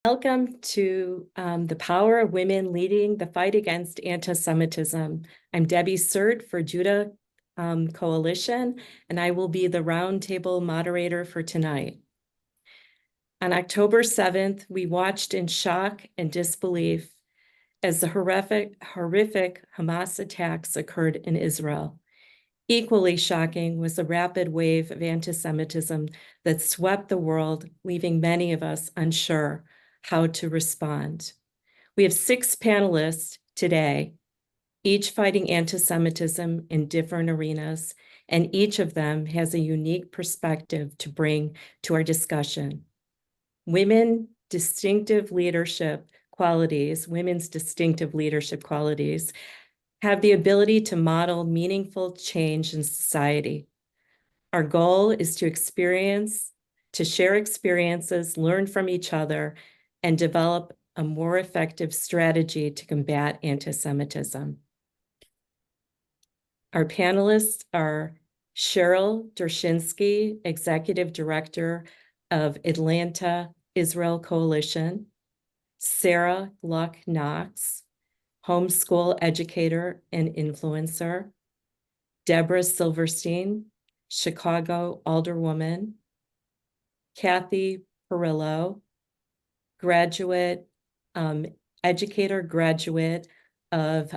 Welcome to the Power of Women Leading the Fight Against Antisemitism. I'm Debbie Surt for Juda Coalition, and I will be the Roundtable moderator for tonight. On October 7th, we watched in shock and disbelief as the horrific Hamas attacks occurred in Israel. Equally shocking was the rapid wave of antisemitism that swept the world, leaving many of us unsure how to respond. We have 6 panelists today, each fighting antisemitism in different arenas, and each of them has a unique perspective to bring to our discussion. Women's distinctive leadership qualities have the ability to model meaningful change in society. Our goal is to share experiences, learn from each other, and develop a more effective strategy to combat antisemitism. Our panelists are Cheryl Dershinsky, Executive Director of Atlanta Israel Coalition, Sarah Gluck-Knox, homeschool educator and influencer, Deborah Silverstein, Chicago alderwoman, Kathy Perillo, educator graduate of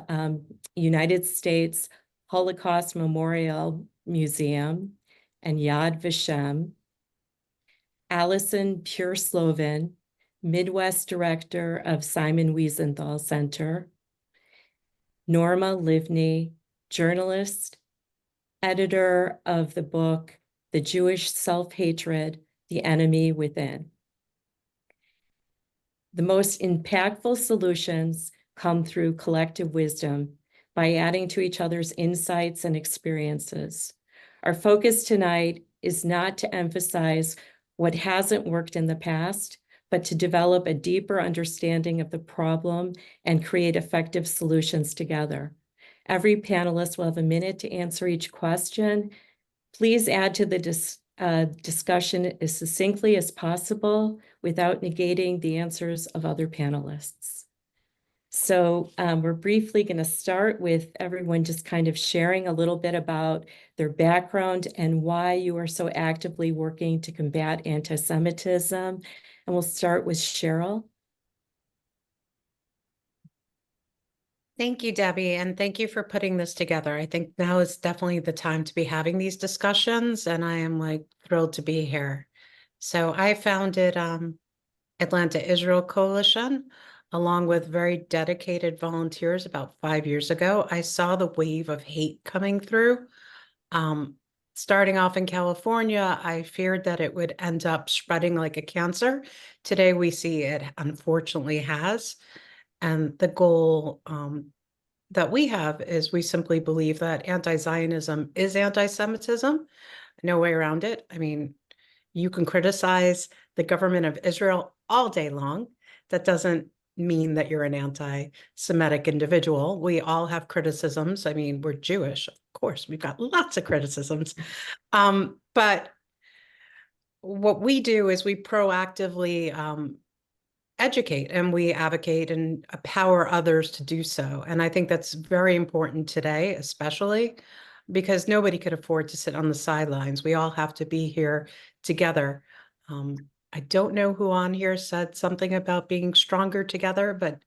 United States Holocaust Memorial Museum and Yad Vashem, Allison Pure-Slovan, Midwest Director of Simon Wiesenthal Center, Norma Livni, journalist, editor of the book, The Jewish Self-Hatred, The Enemy Within. The most impactful solutions come through collective wisdom by adding to each other's insights and experiences. Our focus tonight is not to emphasize what hasn't worked in the past, but to develop a deeper understanding of the problem and create effective solutions together. Every panelist will have a minute to answer each question. Please add to the discussion as succinctly as possible without negating the answers of other panelists. So we're briefly going to start with everyone just kind of sharing a little bit about their background and why you are so actively working to combat anti-Semitism. And we'll start with Cheryl. Thank you, Debbie, and thank you for putting this together. I think now is definitely the time to be having these discussions, and I am thrilled to be here. So I founded Atlanta Israel Coalition along with very dedicated volunteers about 5 years ago. I saw the wave of hate coming through. Starting off in California, I feared that it would end up spreading like a cancer. Today, we see it unfortunately has. And the goal that we have is we simply believe that anti-Zionism is anti-Semitism. No way around it. I mean, you can criticize the government of Israel all day long. That doesn't mean that you're an anti-Semitic individual. We all have criticisms. I mean, we're Jewish, of course. We've got lots of criticisms. But what we do is we proactively educate and we advocate and empower others to do so. And I think that's very important today, especially because nobody could afford to sit on the sidelines. We all have to be here together. I don't know who on here said something about being stronger together, but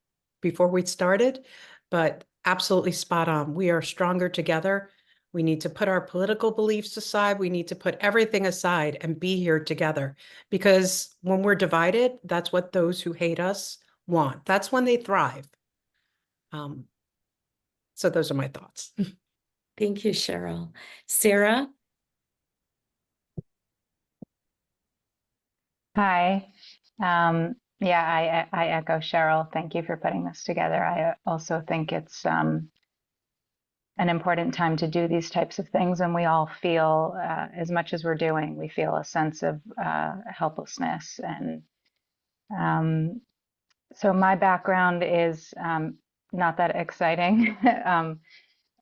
before we started, but absolutely spot on. We are stronger together. We need to put our political beliefs aside. We need to put everything aside and be here together, because when we're divided, that's what those who hate us want. That's when they thrive. So those are my thoughts. Thank you, Cheryl. Sarah? Hi. Yeah, I echo Cheryl. Thank you for putting this together. I also think it's an important time to do these types of things, and we all feel, as much as we're doing, we feel a sense of helplessness. And so my background is not that exciting.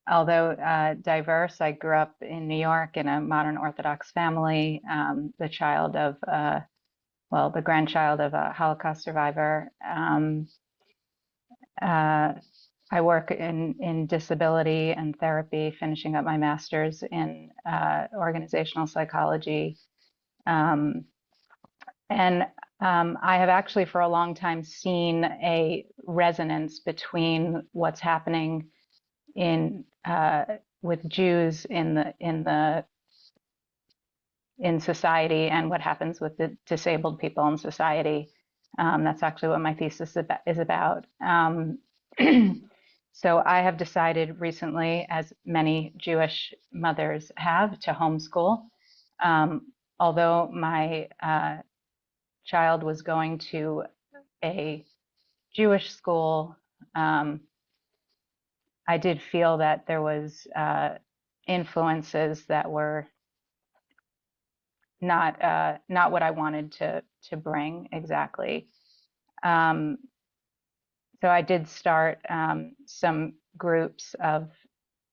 Although diverse, I grew up in New York in a modern Orthodox family, the child of well, the grandchild of a Holocaust survivor. I work in disability and therapy, finishing up my master's in organizational psychology. I have actually for a long time seen a resonance between what's happening with Jews in society and what happens with the disabled people in society. That's actually what my thesis is about. So I have decided recently, as many Jewish mothers have, to homeschool. Although my child was going to a Jewish school, I did feel that there was influences that were not what I wanted to bring exactly. So I did start some groups of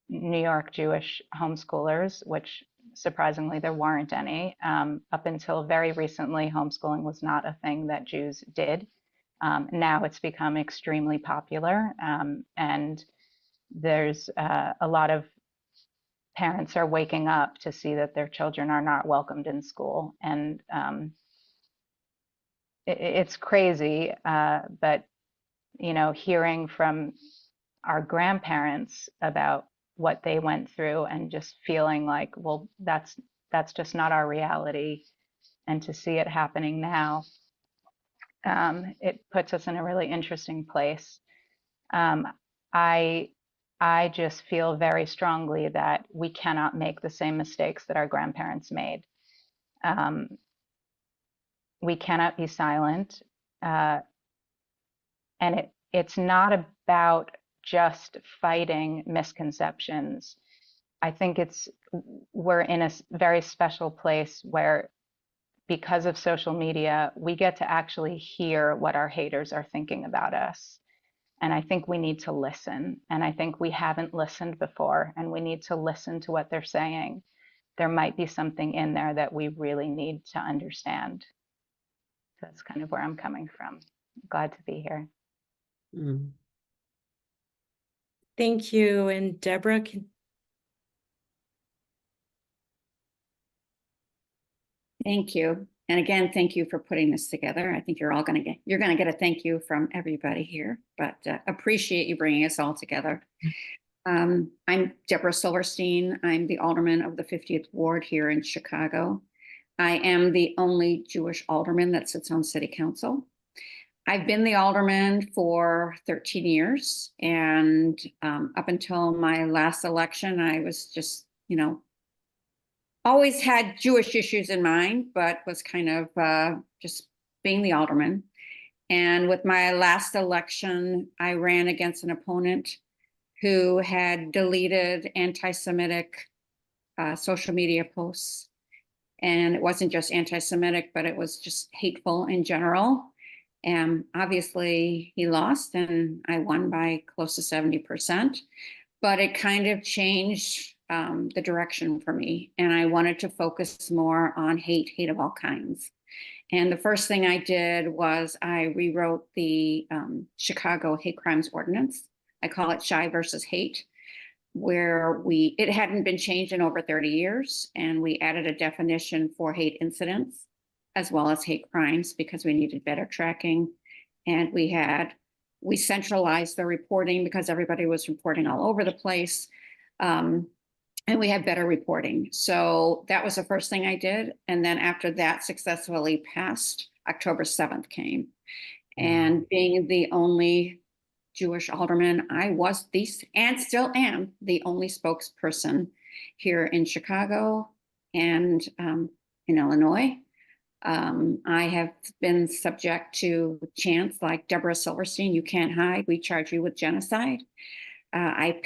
New York Jewish homeschoolers, which surprisingly there weren't any. Up until very recently, homeschooling was not a thing that Jews did. Now it's become extremely popular, and there's a lot of parents are waking up to see that their children are not welcomed in school, and it's crazy. But hearing from our grandparents about what they went through and just feeling like, well, that's just not our reality, and to see it happening now, it puts us in a really interesting place. I just feel very strongly that we cannot make the same mistakes that our grandparents made. We cannot be silent, and it's not about just fighting misconceptions. I think we're in a very special place where, because of social media, we get to actually hear what our haters are thinking about us. And I think we need to listen. And I think we haven't listened before, and we need to listen to what they're saying. There might be something in there that we really need to understand. So that's kind of where I'm coming from. I'm glad to be here. Thank you. And Deborah, Thank you. And again, thank you for putting this together. I think you're going to get a thank you from everybody here, but appreciate you bringing us all together. I'm Deborah Silverstein. I'm the alderman of the 50th Ward here in Chicago. I am the only Jewish alderman that sits on city council. I've been the alderman for 13 years, and up until my last election, I was just, always had Jewish issues in mind, but was kind of just being the alderman. And with my last election, I ran against an opponent who had deleted anti-Semitic social media posts. And it wasn't just anti-Semitic, but it was just hateful in general. And obviously he lost, and I won by close to 70%. But it kind of changed the direction for me. And I wanted to focus more on hate of all kinds. And the first thing I did was I rewrote the Chicago hate crimes ordinance. I call it Shy versus Hate, where it hadn't been changed in over 30 years. And we added a definition for hate incidents as well as hate crimes because we needed better tracking. And we centralized the reporting because everybody was reporting all over the place. And we had better reporting. So that was the first thing I did. And then after that successfully passed, October 7th came. And being the only Jewish alderman, I was and still am the only spokesperson here in Chicago and in Illinois. I have been subject to chants like Deborah Silverstein, you can't hide, we charge you with genocide. I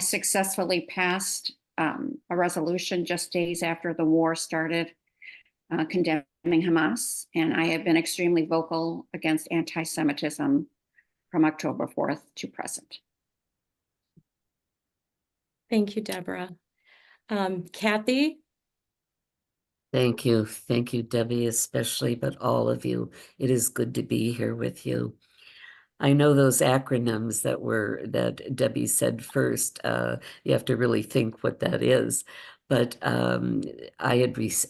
successfully passed a resolution just days after the war started condemning Hamas. And I have been extremely vocal against anti-Semitism from October 4th to present. thank you, Deborah. Kathy? Thank you. Thank you, Debbie, especially, but all of you. It is good to be here with you. I know those acronyms that Debbie said first. You have to really think what that is. But I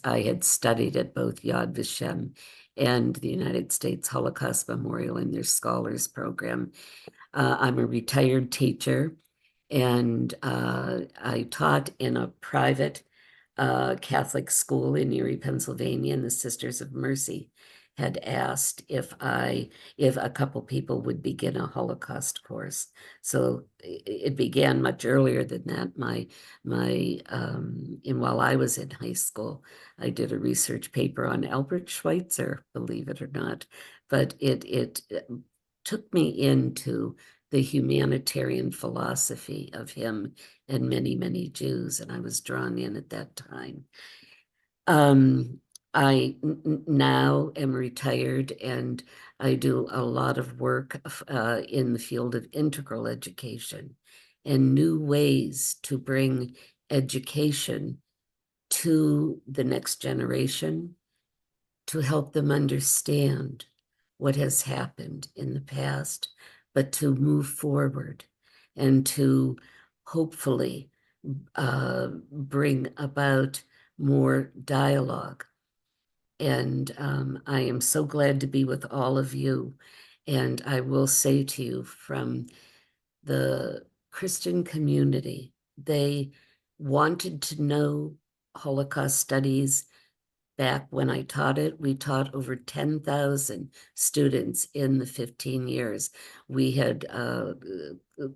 had studied at both Yad Vashem and the United States Holocaust Memorial in their scholars program. I'm a retired teacher, and I taught in a private Catholic school in Erie, Pennsylvania, and the Sisters of Mercy had asked if a couple people would begin a Holocaust course. So it began much earlier than that. While I was in high school, I did a research paper on Albert Schweitzer, believe it or not, but it took me into the humanitarian philosophy of him and many, many Jews, and I was drawn in at that time. I now am retired, and I do a lot of work in the field of integral education and new ways to bring education to the next generation to help them understand what has happened in the past, but to move forward and to hopefully bring about more dialogue. And I am so glad to be with all of you. And I will say to you, from the Christian community, they wanted to know Holocaust studies. Back when I taught it, we taught over 10,000 students in the 15 years. We had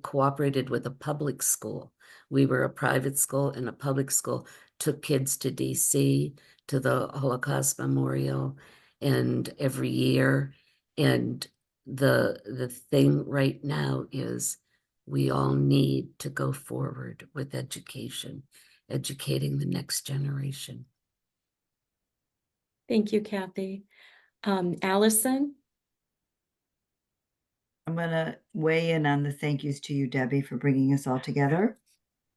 cooperated with a public school. We were a private school, and a public school took kids to DC, to the Holocaust Memorial, and every year. And the thing right now is we all need to go forward with education, educating the next generation. Thank you, Kathy. Allison? I'm going to weigh in on the thank yous to you, Debbie, for bringing us all together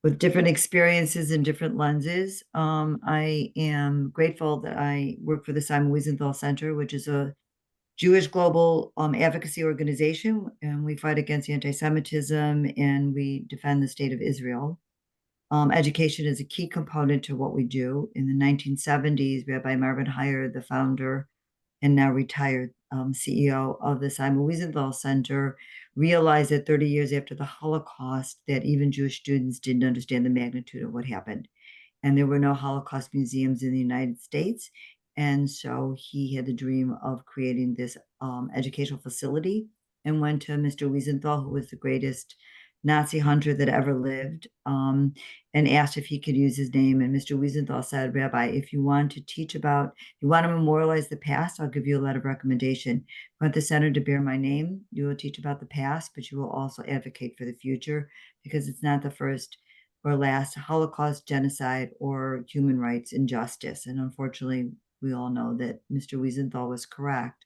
with different experiences and different lenses. I am grateful that I work for the Simon Wiesenthal Center, which is a Jewish global advocacy organization, and we fight against anti-Semitism and we defend the state of Israel. Education is a key component to what we do. In the 1970s, Rabbi Marvin Heyer, the founder and now retired CEO of the Simon Wiesenthal Center, realized that 30 years after the Holocaust that even Jewish students didn't understand the magnitude of what happened. And there were no Holocaust museums in the United States. And so he had the dream of creating this educational facility and went to Mr. Wiesenthal, who was the greatest Nazi hunter that ever lived, and asked if he could use his name. And Mr. Wiesenthal said, Rabbi, if you want to teach about, if you want to memorialize the past, I'll give you a letter of recommendation. I want the center to bear my name. You will teach about the past, but you will also advocate for the future, because it's not the first or last Holocaust, genocide, or human rights injustice. And unfortunately, we all know that Mr. Wiesenthal was correct.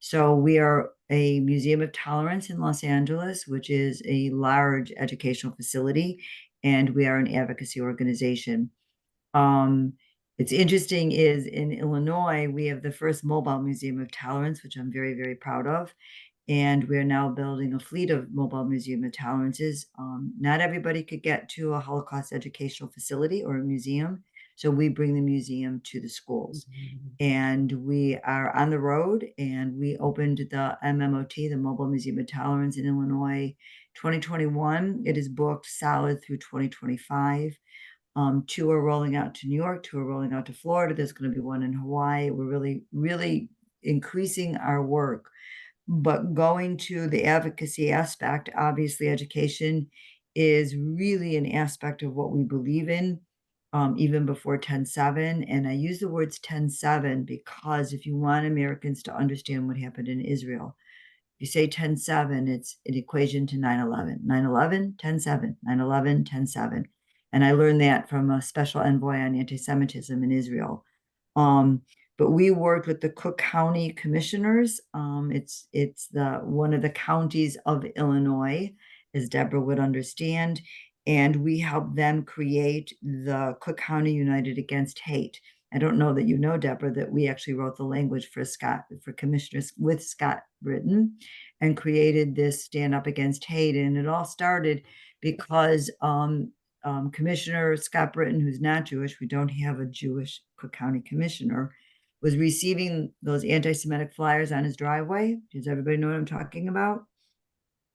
So we are a Museum of Tolerance in Los Angeles, which is a large educational facility, and we are an advocacy organization. It's interesting is in Illinois, we have the first mobile Museum of Tolerance, which I'm very, very proud of. And we're now building a fleet of mobile Museum of Tolerances. Not everybody could get to a Holocaust educational facility or a museum. So we bring the museum to the schools. And we are on the road, and we opened the MMOT, the Mobile Museum of Tolerance in Illinois, 2021. It is booked solid through 2025. 2 are rolling out to New York, 2 are rolling out to Florida. There's going to be 1 in Hawaii. We're really, really increasing our work. But going to the advocacy aspect, obviously education is really an aspect of what we believe in, even before 10/7. And I use the words 10/7 because if you want Americans to understand what happened in Israel, if you say 10/7, it's an equation to 9/11. 9/11, 10/7, 9/11, 10/7. And I learned that from a special envoy on anti-Semitism in Israel. But we worked with the Cook County commissioners. It's one of the counties of Illinois, as Deborah would understand, and we helped them create the Cook County United Against Hate. I don't know that you know, Deborah, that we actually wrote the language for commissioners with Scott Britton and created this Stand Up Against Hate. And it all started because Commissioner Scott Britton, who's not Jewish, we don't have a Jewish Cook County commissioner, was receiving those anti-Semitic flyers on his driveway. Does everybody know what I'm talking about?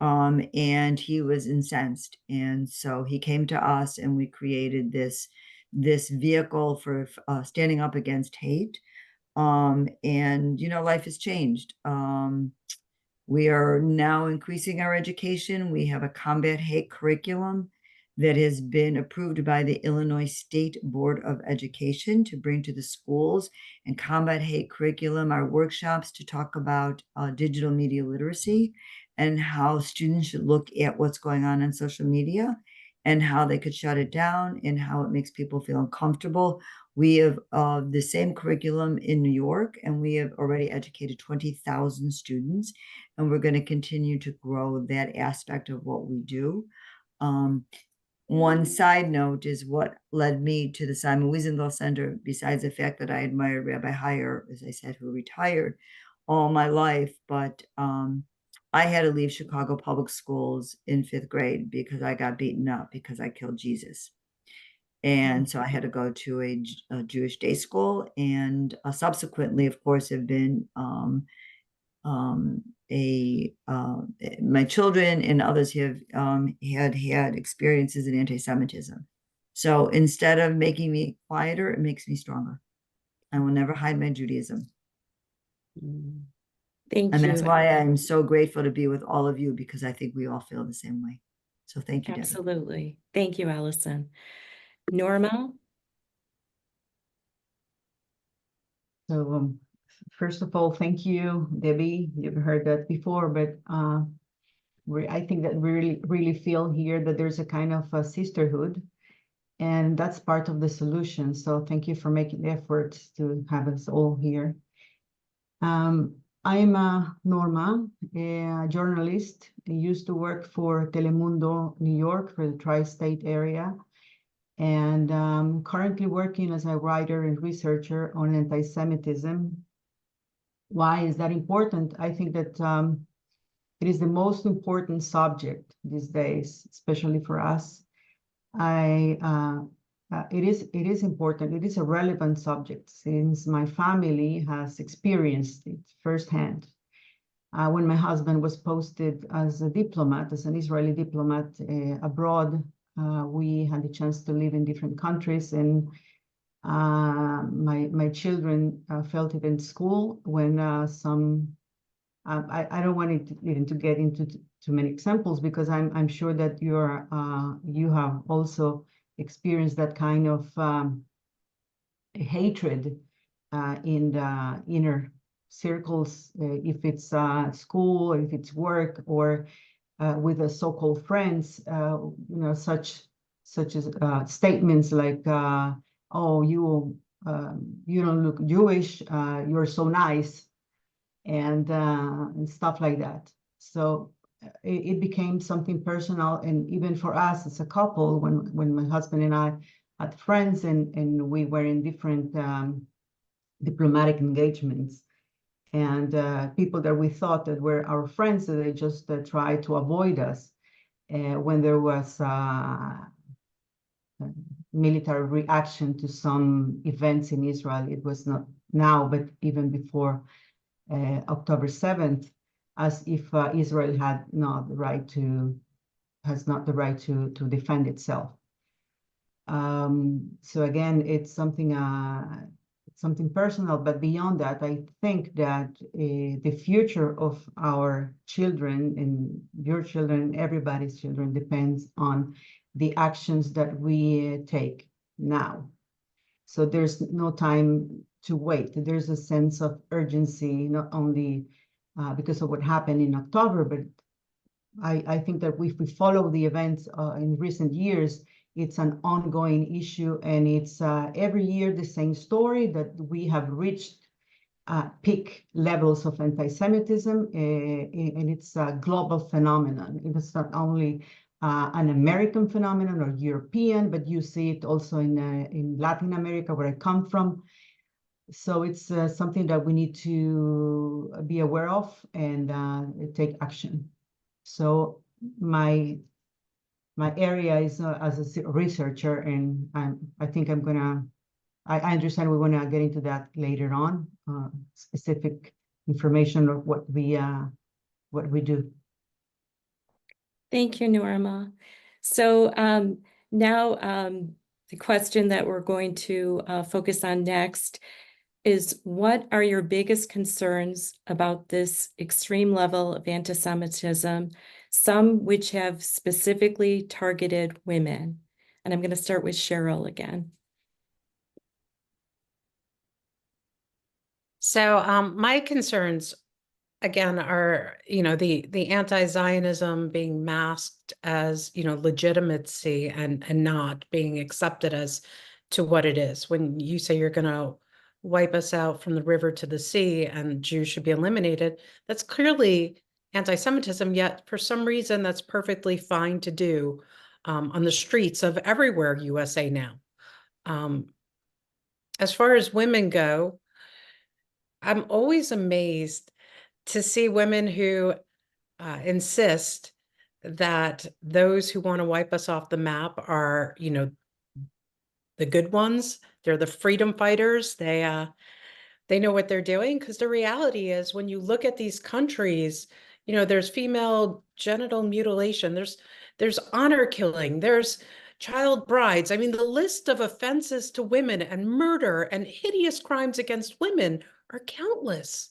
And he was incensed. And so he came to us and we created this vehicle for standing up against hate. And, life has changed. We are now increasing our education. We have a combat hate curriculum that has been approved by the Illinois State Board of Education to bring to the schools. And combat hate curriculum are workshops to talk about digital media literacy and how students should look at what's going on social media and how they could shut it down and how it makes people feel uncomfortable. We have the same curriculum in New York, and we have already educated 20,000 students, and we're going to continue to grow that aspect of what we do. One side note is what led me to the Simon Wiesenthal Center, besides the fact that I admired Rabbi Heyer, as I said, who retired all my life. But I had to leave Chicago public schools in 5th grade because I got beaten up because I killed Jesus. And so I had to go to a Jewish day school, and subsequently, of course, have been my children and others have had experiences in anti-Semitism. So instead of making me quieter, it makes me stronger. I will never hide my Judaism. Thank you. And that's why I'm so grateful to be with all of you, because I think we all feel the same way. So thank you, Debbie. Absolutely. Thank you, Allison. Norma? So first of all, thank you, Debbie. You've heard that before, but I think that we really feel here that there's a kind of a sisterhood, and that's part of the solution. So thank you for making the effort to have us all here. I'm Norma, a journalist. I used to work for Telemundo, New York, for the tri-state area. And currently working as a writer and researcher on anti-Semitism. Why is that important? I think that it is the most important subject these days, especially for us. It is important. It is a relevant subject since my family has experienced it firsthand. When my husband was posted as a diplomat, as an Israeli diplomat abroad, we had the chance to live in different countries, and my children felt it in school when I don't want it to get into too many examples, because I'm sure that you have also experienced that kind of hatred in the inner circles, if it's school or if it's work or with the so-called friends, such as statements like, "Oh, you don't look Jewish. You're so nice," and stuff like that. So it became something personal, and even for us as a couple, when my husband and I had friends and we were in different diplomatic engagements. And people that we thought that were our friends, that they just tried to avoid us when there was military reaction to some events in Israel. It was not now, but even before October 7th, as if Israel has not the right to defend itself. So again, it's something personal, but beyond that, I think that the future of our children and your children, everybody's children, depends on the actions that we take now. So there's no time to wait. There's a sense of urgency, not only because of what happened in October, but I think that if we follow the events in recent years, it's an ongoing issue, and it's every year the same story, that we have reached peak levels of anti-Semitism, and it's a global phenomenon. It's not only an American phenomenon or European, but you see it also in Latin America, where I come from. So it's something that we need to be aware of and take action. So my area is as a researcher, and I think I'm gonna. I understand we want to get into that later on, specific information of what we do. Thank you, Norma. So now the question that we're going to focus on next is, what are your biggest concerns about this extreme level of anti-Semitism, some which have specifically targeted women? And I'm going to start with Cheryl again. So my concerns, again, are, the anti-Zionism being masked as, legitimacy and not being accepted as to what it is. When you say you're going to wipe us out from the river to the sea and Jews should be eliminated, that's clearly anti-Semitism, yet for some reason that's perfectly fine to do on the streets of everywhere USA now. As far as women go, I'm always amazed to see women who insist that those who want to wipe us off the map are, the good ones. They're the freedom fighters. They know what they're doing, because the reality is, when you look at these countries, there's female genital mutilation, there's honor killing, there's child brides. I mean, the list of offenses to women and murder and hideous crimes against women are countless.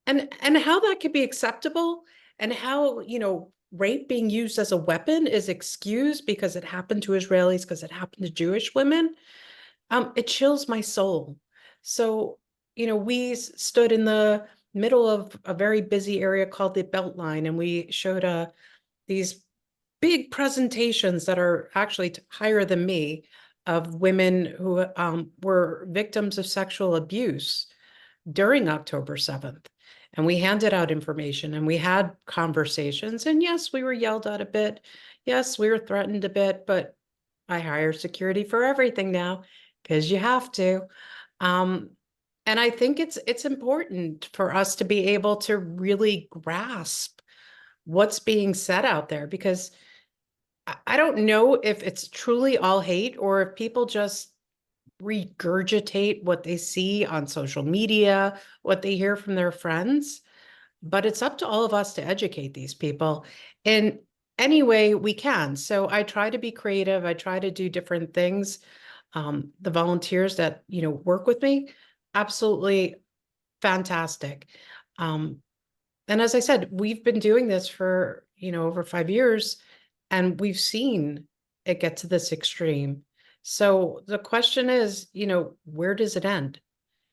And how that could be acceptable, and how, rape being used as a weapon is excused because it happened to Israelis, because it happened to Jewish women, it chills my soul. So, we stood in the middle of a very busy area called the Beltline, and we showed these big presentations that are actually higher than me, of women who were victims of sexual abuse during October 7th. And we handed out information and we had conversations. And yes, we were yelled at a bit. Yes, we were threatened a bit, but I hire security for everything now, because you have to. And I think it's important for us to be able to really grasp what's being said out there, because I don't know if it's truly all hate, or if people just regurgitate what they see on social media, what they hear from their friends. But it's up to all of us to educate these people in any way we can. So I try to be creative. I try to do different things. The volunteers that, work with me, absolutely fantastic. And as I said, we've been doing this for, over 5 years, and we've seen it get to this extreme. So the question is, where does it end?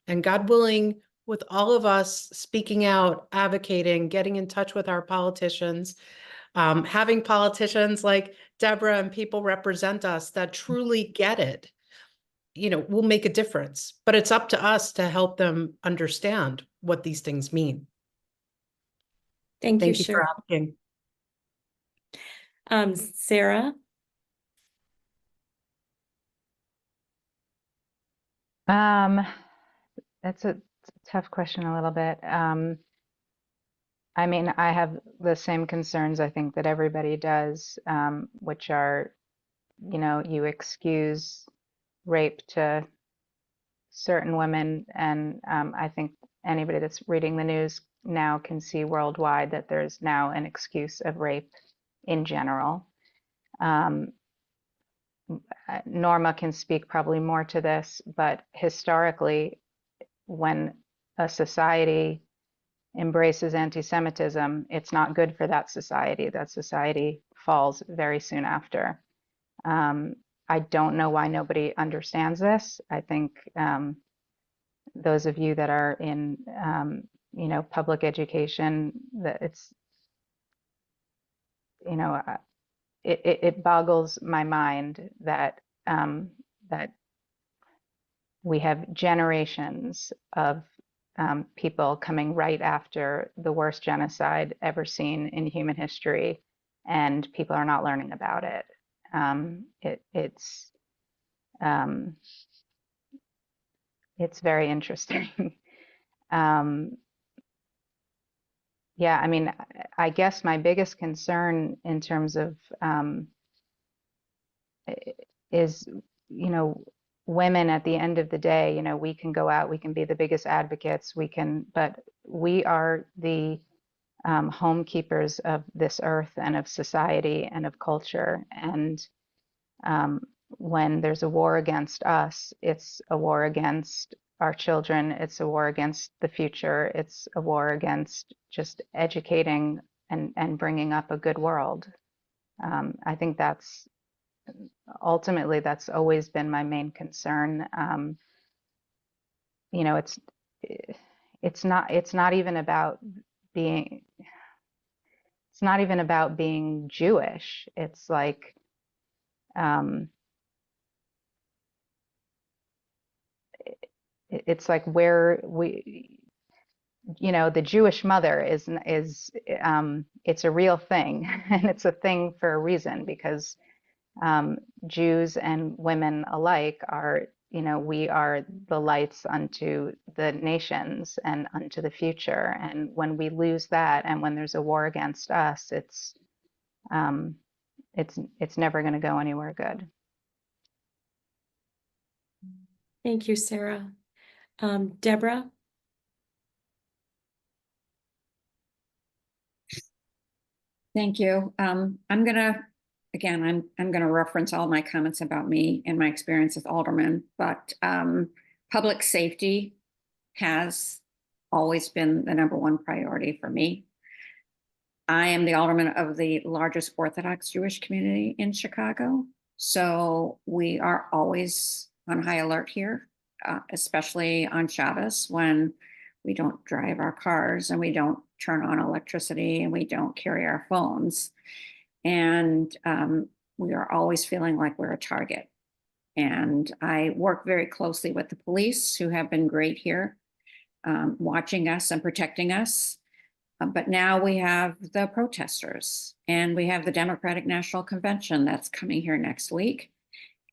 And God willing, with all of us speaking out, advocating, getting in touch with our politicians, having politicians like Deborah and people represent us that truly get it, will make a difference. But it's up to us to help them understand what these things mean. Thank you, Thank you for Cheryl. asking. Sarah? That's a tough question a little bit. I mean, I have the same concerns, I think, that everybody does, which are, you excuse rape to certain women, and I think anybody that's reading the news now can see worldwide that there's now an excuse of rape in general. Norma can speak probably more to this, but historically, when a society embraces anti-Semitism, it's not good for that society. That society falls very soon after. I don't know why nobody understands this. I think those of you that are in, public education, that it's, it boggles my mind that that we have generations of people coming right after the worst genocide ever seen in human history, and people are not learning about it. It's it's very interesting. Yeah, I mean, I guess my biggest concern in terms of is, you know, women at the end of the day, you know, we can go out, we can be the biggest advocates, we can, but we are the home keepers of this earth and of society and of culture. And when there's a war against us, it's a war against our children, it's a war against the future, it's a war against just educating and bringing up a good world. I think that's ultimately that's always been my main concern. You know, it's not even about being it's not even about being Jewish. It's like it's like where we, you know, the Jewish mother is it's a real thing, and it's a thing for a reason, because Jews and women alike are, you know, we are the lights unto the nations and unto the future. And when we lose that, and when there's a war against us, it's never going to go anywhere good. Thank you, Sarah. Deborah? Thank you. I'm gonna reference all my comments about me and my experience as alderman, but public safety has always been the #1 priority for me. I am the alderman of the largest Orthodox Jewish community in Chicago, so we are always on high alert here, especially on Shabbos, when we don't drive our cars and we don't turn on electricity and we don't carry our phones. And we are always feeling like we're a target. And I work very closely with the police, who have been great here, watching us and protecting us. But now we have the protesters, and we have the Democratic National Convention that's coming here next week.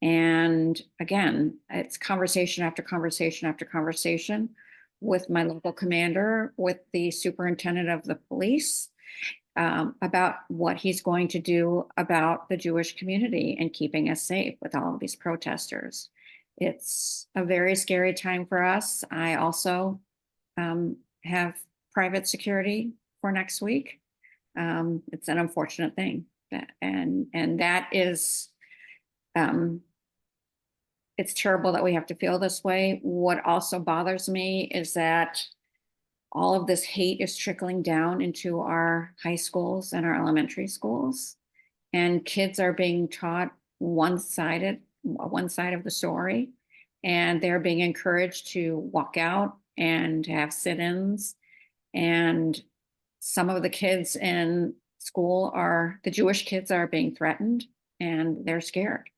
And again, it's conversation after conversation after conversation with my local commander, with the superintendent of the police, about what he's going to do about the Jewish community and keeping us safe with all of these protesters. It's a very scary time for us. I also have private security for next week. It's an unfortunate thing, and that is, it's terrible that we have to feel this way. What also bothers me is that all of this hate is trickling down into our high schools and our elementary schools, and kids are being taught one side of the story, and they're being encouraged to walk out and have sit-ins. And some of the kids in school the Jewish kids are being threatened, and they're scared.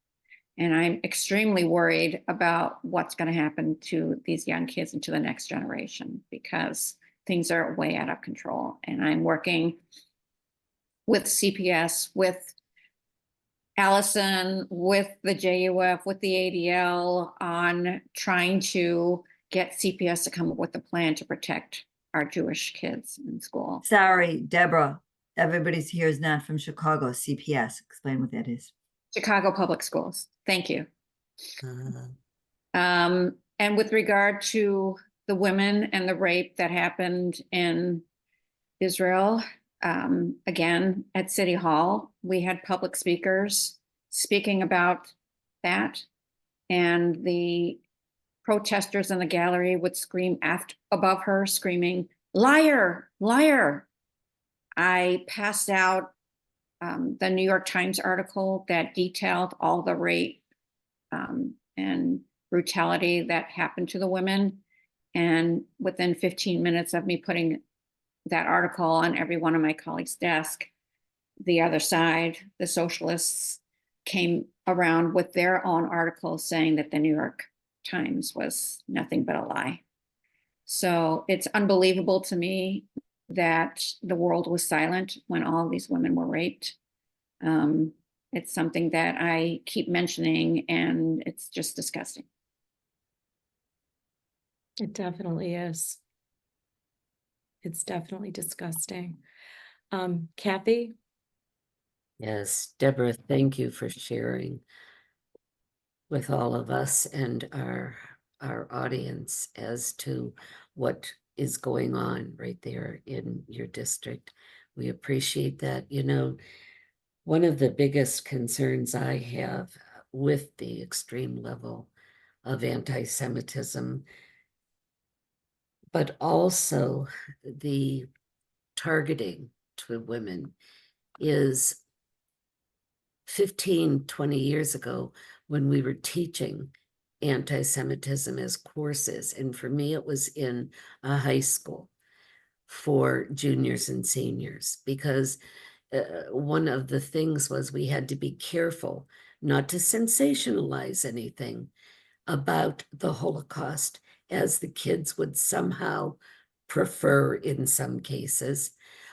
And I'm extremely worried about what's going to happen to these young kids and to the next generation, because things are way out of control. And I'm working with CPS, with Allison, with the JUF, with the ADL, on trying to get CPS to come up with a plan to protect our Jewish kids in school. Sorry, Deborah. Everybody's here is not from Chicago. CPS. Explain what that is. Chicago Public Schools. Thank you. And with regard to the women and the rape that happened in Israel, again, at City Hall, we had public speakers speaking about that, and the protesters in the gallery would scream above her, screaming, "Liar, liar." I passed out the New York Times article that detailed all the rape and brutality that happened to the women. And within 15 minutes of me putting that article on every one of my colleagues' desk, the other side, the socialists, came around with their own articles saying that the New York Times was nothing but a lie. So it's unbelievable to me that the world was silent when all of these women were raped. It's something that I keep mentioning, and it's just disgusting. It definitely is. It's definitely disgusting. Kathy? Yes, Deborah, thank you for sharing with all of us and our audience as to what is going on right there in your district. We appreciate that. You know, one of the biggest concerns I have with the extreme level of anti-Semitism, but also the targeting to women, is 15, 20 years ago when we were teaching anti-Semitism as courses. And for me, it was in a high school for juniors and seniors, because one of the things was we had to be careful not to sensationalize anything about the Holocaust, as the kids would somehow prefer in some cases,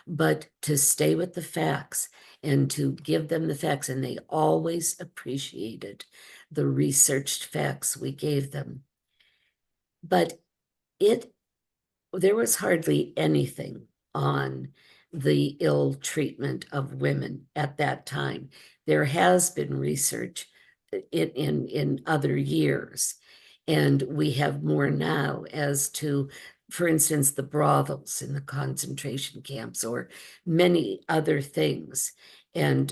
but to stay with the facts and to give them the facts. And they always appreciated the researched facts we gave them. But there was hardly anything on the ill treatment of women at that time. There has been research in other years, and we have more now as to, for instance, the brothels in the concentration camps or many other things, and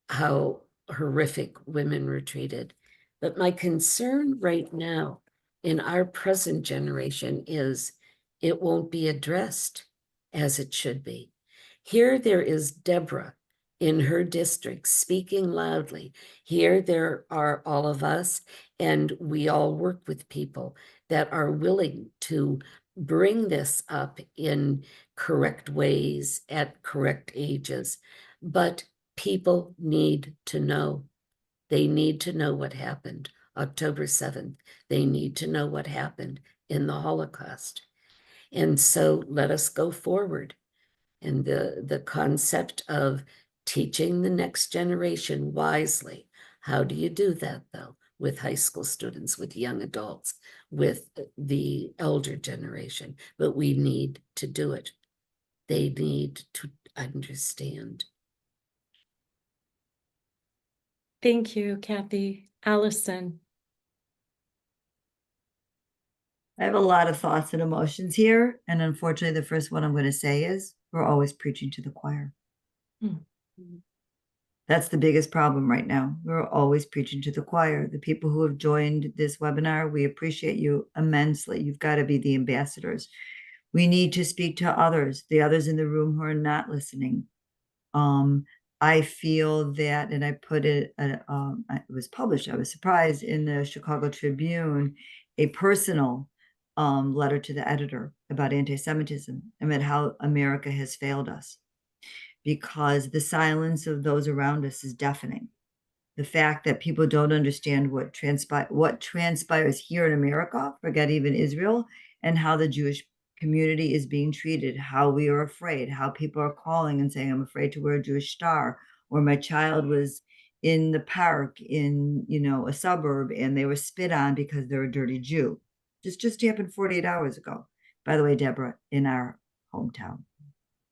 how horrific women were treated. But my concern right now in our present generation is it won't be addressed as it should be. Here there is Deborah in her district speaking loudly. Here there are all of us, and we all work with people that are willing to bring this up in correct ways at correct ages. But people need to know. They need to know what happened October 7th. They need to know what happened in the Holocaust. And so let us go forward. And the concept of teaching the next generation wisely. How do you do that, though? With high school students, with young adults, with the elder generation. But we need to do it. They need to understand. Thank you, Kathy. Allison? I have a lot of thoughts and emotions here. And unfortunately, the first one I'm going to say is we're always preaching to the choir. That's the biggest problem right now. We're always preaching to the choir. The people who have joined this webinar, we appreciate you immensely. You've got to be the ambassadors. We need to speak to others, the others in the room who are not listening. I feel that, and I put it, it was published, I was surprised, in the Chicago Tribune, a personal letter to the editor about anti-Semitism and about how America has failed us, because the silence of those around us is deafening. The fact that people don't understand what transpires here in America, forget even Israel, and how the Jewish community is being treated, how we are afraid, how people are calling and saying, I'm afraid to wear a Jewish star, or my child was in the park in, a suburb and they were spit on because they're a dirty Jew. This just happened 48 hours ago. By the way, Deborah, in our hometown,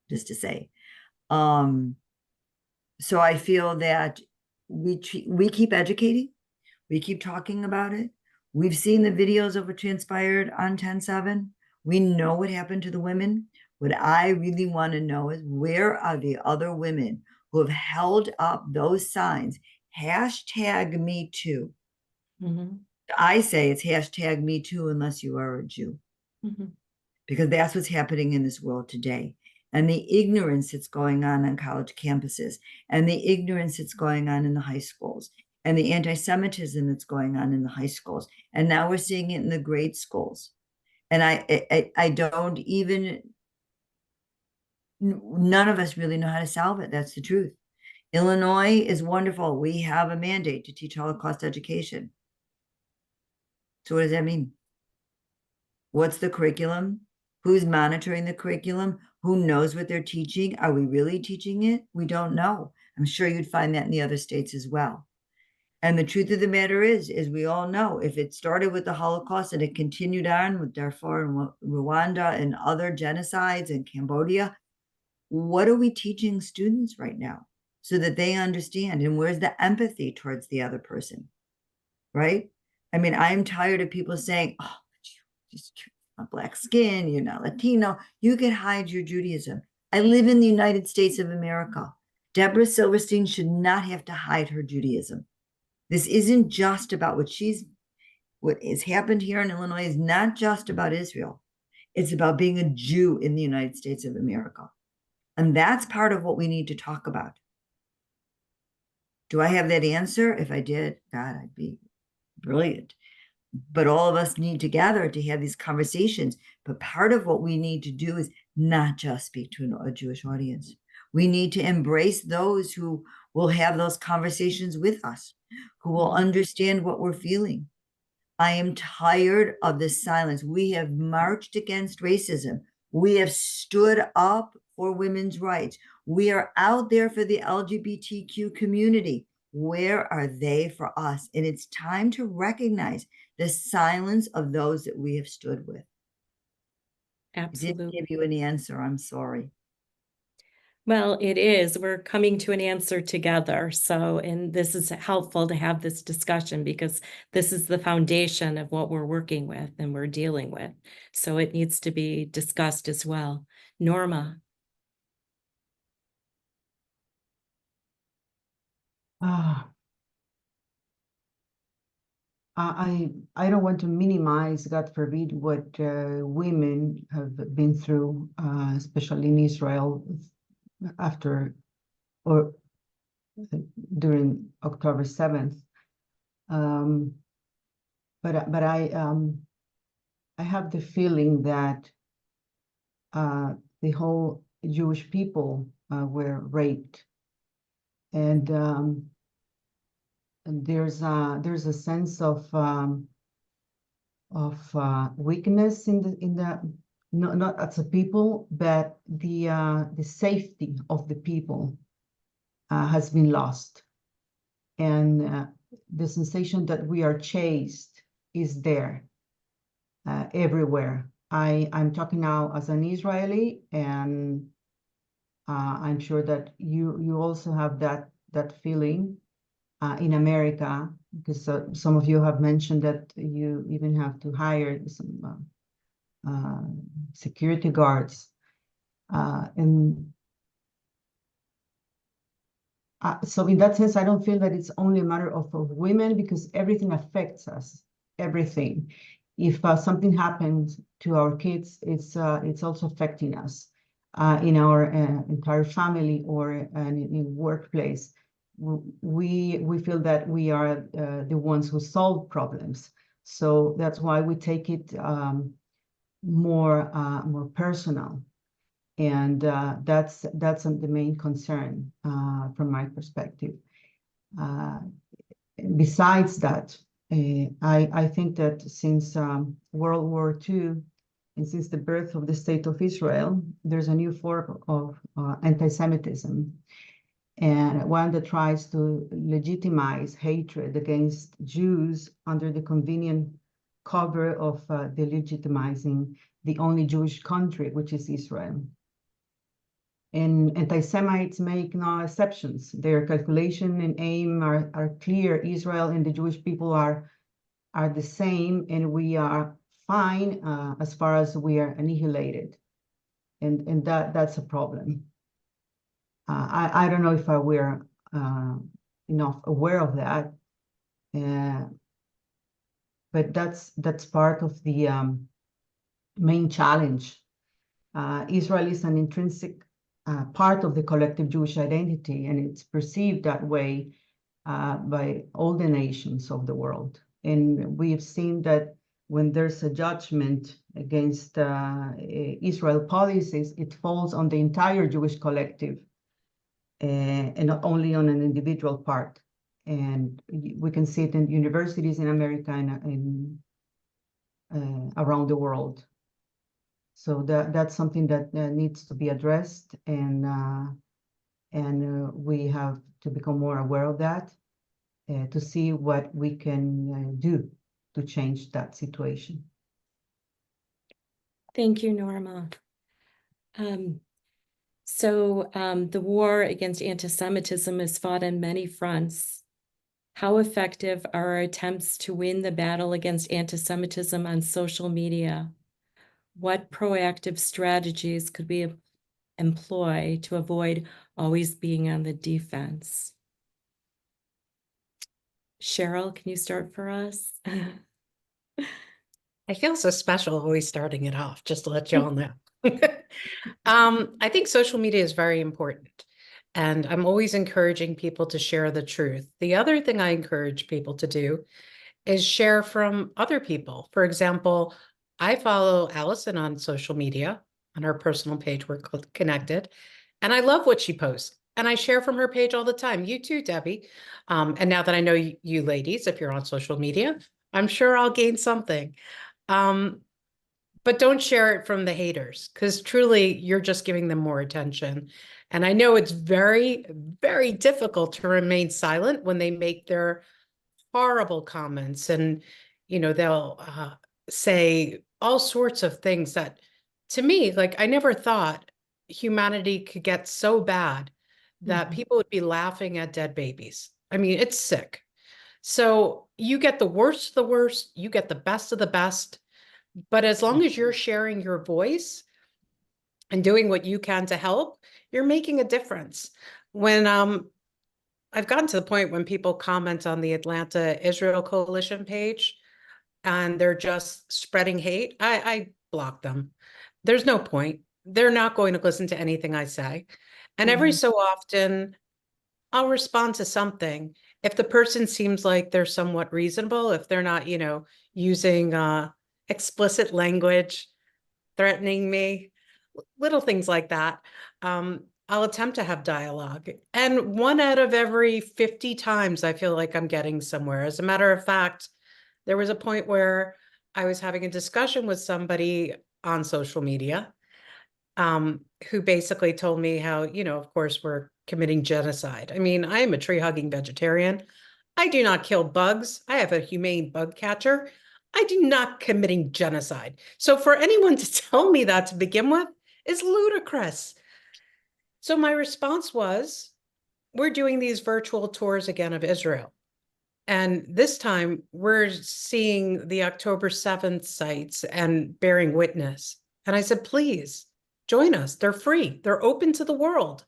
just to say. So I feel that we keep educating. We keep talking about it. We've seen the videos of what transpired on 10/7. We know what happened to the women. What I really want to know is, where are the other women who have held up those signs? #MeToo. I say it's #MeToo unless you are a Jew. Because that's what's happening in this world today. And the ignorance that's going on college campuses, and the ignorance that's going on in the high schools, and the anti-Semitism that's going on in the high schools. And now we're seeing it in the grade schools. And I don't even, none of us really know how to solve it. That's the truth. Illinois is wonderful. We have a mandate to teach Holocaust education. So what does that mean? What's the curriculum? Who's monitoring the curriculum? Who knows what they're teaching? Are we really teaching it? We don't know. I'm sure you'd find that in the other states as well. And the truth of the matter is, as we all know, if it started with the Holocaust and it continued on with Darfur and Rwanda and other genocides in Cambodia, what are we teaching students right now so that they understand? And where's the empathy towards the other person, right? I mean, I'm tired of people saying, oh, you just have black skin, you're not Latino, you can hide your Judaism. I live in the United States of America. Deborah Silverstein should not have to hide her Judaism. This isn't just about what has happened here in Illinois is not just about Israel. It's about being a Jew in the United States of America. And that's part of what we need to talk about. Do I have that answer? If I did, God, I'd be brilliant. But all of us need to gather to have these conversations. But part of what we need to do is not just speak to a Jewish audience. We need to embrace those who will have those conversations with us, who will understand what we're feeling. I am tired of the silence. We have marched against racism. We have stood up for women's rights. We are out there for the LGBTQ community. Where are they for us? And it's time to recognize the silence of those that we have stood with. I didn't Absolutely. give you an answer. I'm sorry. Well, it is. We're coming to an answer together. So, and this is helpful to have this discussion because this is the foundation of what we're working with and we're dealing with. So it needs to be discussed as well. Norma. I don't want to minimize, God forbid, what women have been through, especially in Israel after or during October 7th. But I have the feeling that the whole Jewish people were raped, and there's a sense of weakness in the not as a people, but the safety of the people has been lost, and the sensation that we are chased is there everywhere. I'm talking now as an Israeli, and I'm sure that you also have that feeling in America, because some of you have mentioned that you even have to hire some security guards, and so in that sense, I don't feel that it's only a matter of women, because everything affects us, everything. If something happens to our kids, it's also affecting us in our entire family or in workplace. We feel that we are the ones who solve problems. So that's why we take it more personal. And that's the main concern from my perspective. Besides that, I think that since World War II and since the birth of the State of Israel, there's a new form of anti-Semitism, and one that tries to legitimize hatred against Jews under the convenient cover of delegitimizing the only Jewish country, which is Israel. And anti-Semites make no exceptions. Their calculation and aim are clear. Israel and the Jewish people are the same, and we are fine as far as we are annihilated. And that's a problem. I don't know if we're enough aware of that, but that's part of the main challenge. Israel is an intrinsic part of the collective Jewish identity, and it's perceived that way by all the nations of the world. And we've seen that when there's a judgment against Israel policies, it falls on the entire Jewish collective, and not only on an individual part. And we can see it in universities in America and around the world. So that's something that needs to be addressed, and we have to become more aware of that. to see what we can do to change that situation. Thank you, Norma. The war against anti-Semitism is fought on many fronts. How effective are our attempts to win the battle against anti-Semitism on social media? What proactive strategies could we employ to avoid always being on the defense? Cheryl, can you start for us? I feel so special always starting it off, just to let you all know. I think social media is very important, and I'm always encouraging people to share the truth. The other thing I encourage people to do is share from other people. For example, I follow Allison on social media, on her personal page, we're connected, and I love what she posts. And I share from her page all the time. You too, Debbie. And now that I know you ladies, if you're on social media, I'm sure I'll gain something. But don't share it from the haters, because truly you're just giving them more attention. And I know it's very, very difficult to remain silent when they make their horrible comments, and they'll say all sorts of things that, to me, like, I never thought humanity could get so bad that people would be laughing at dead babies. I mean, it's sick. So you get the worst of the worst, you get the best of the best. But as long as you're sharing your voice and doing what you can to help, you're making a difference. When I've gotten to the point when people comment on the Atlanta Israel Coalition page and they're just spreading hate, I block them. There's no point. They're not going to listen to anything I say. And every so often, I'll respond to something. If the person seems like they're somewhat reasonable, if they're not, using explicit language, threatening me, little things like that, I'll attempt to have dialogue. And 1 out of every 50 times, I feel like I'm getting somewhere. As a matter of fact, there was a point where I was having a discussion with somebody on social media, who basically told me how, of course, we're committing genocide. I mean, I am a tree-hugging vegetarian. I do not kill bugs. I have a humane bug catcher. I do not committing genocide. So for anyone to tell me that to begin with is ludicrous. So my response was, we're doing these virtual tours again of Israel. And this time we're seeing the October 7th sites and bearing witness. And I said, please join us. They're free. They're open to the world.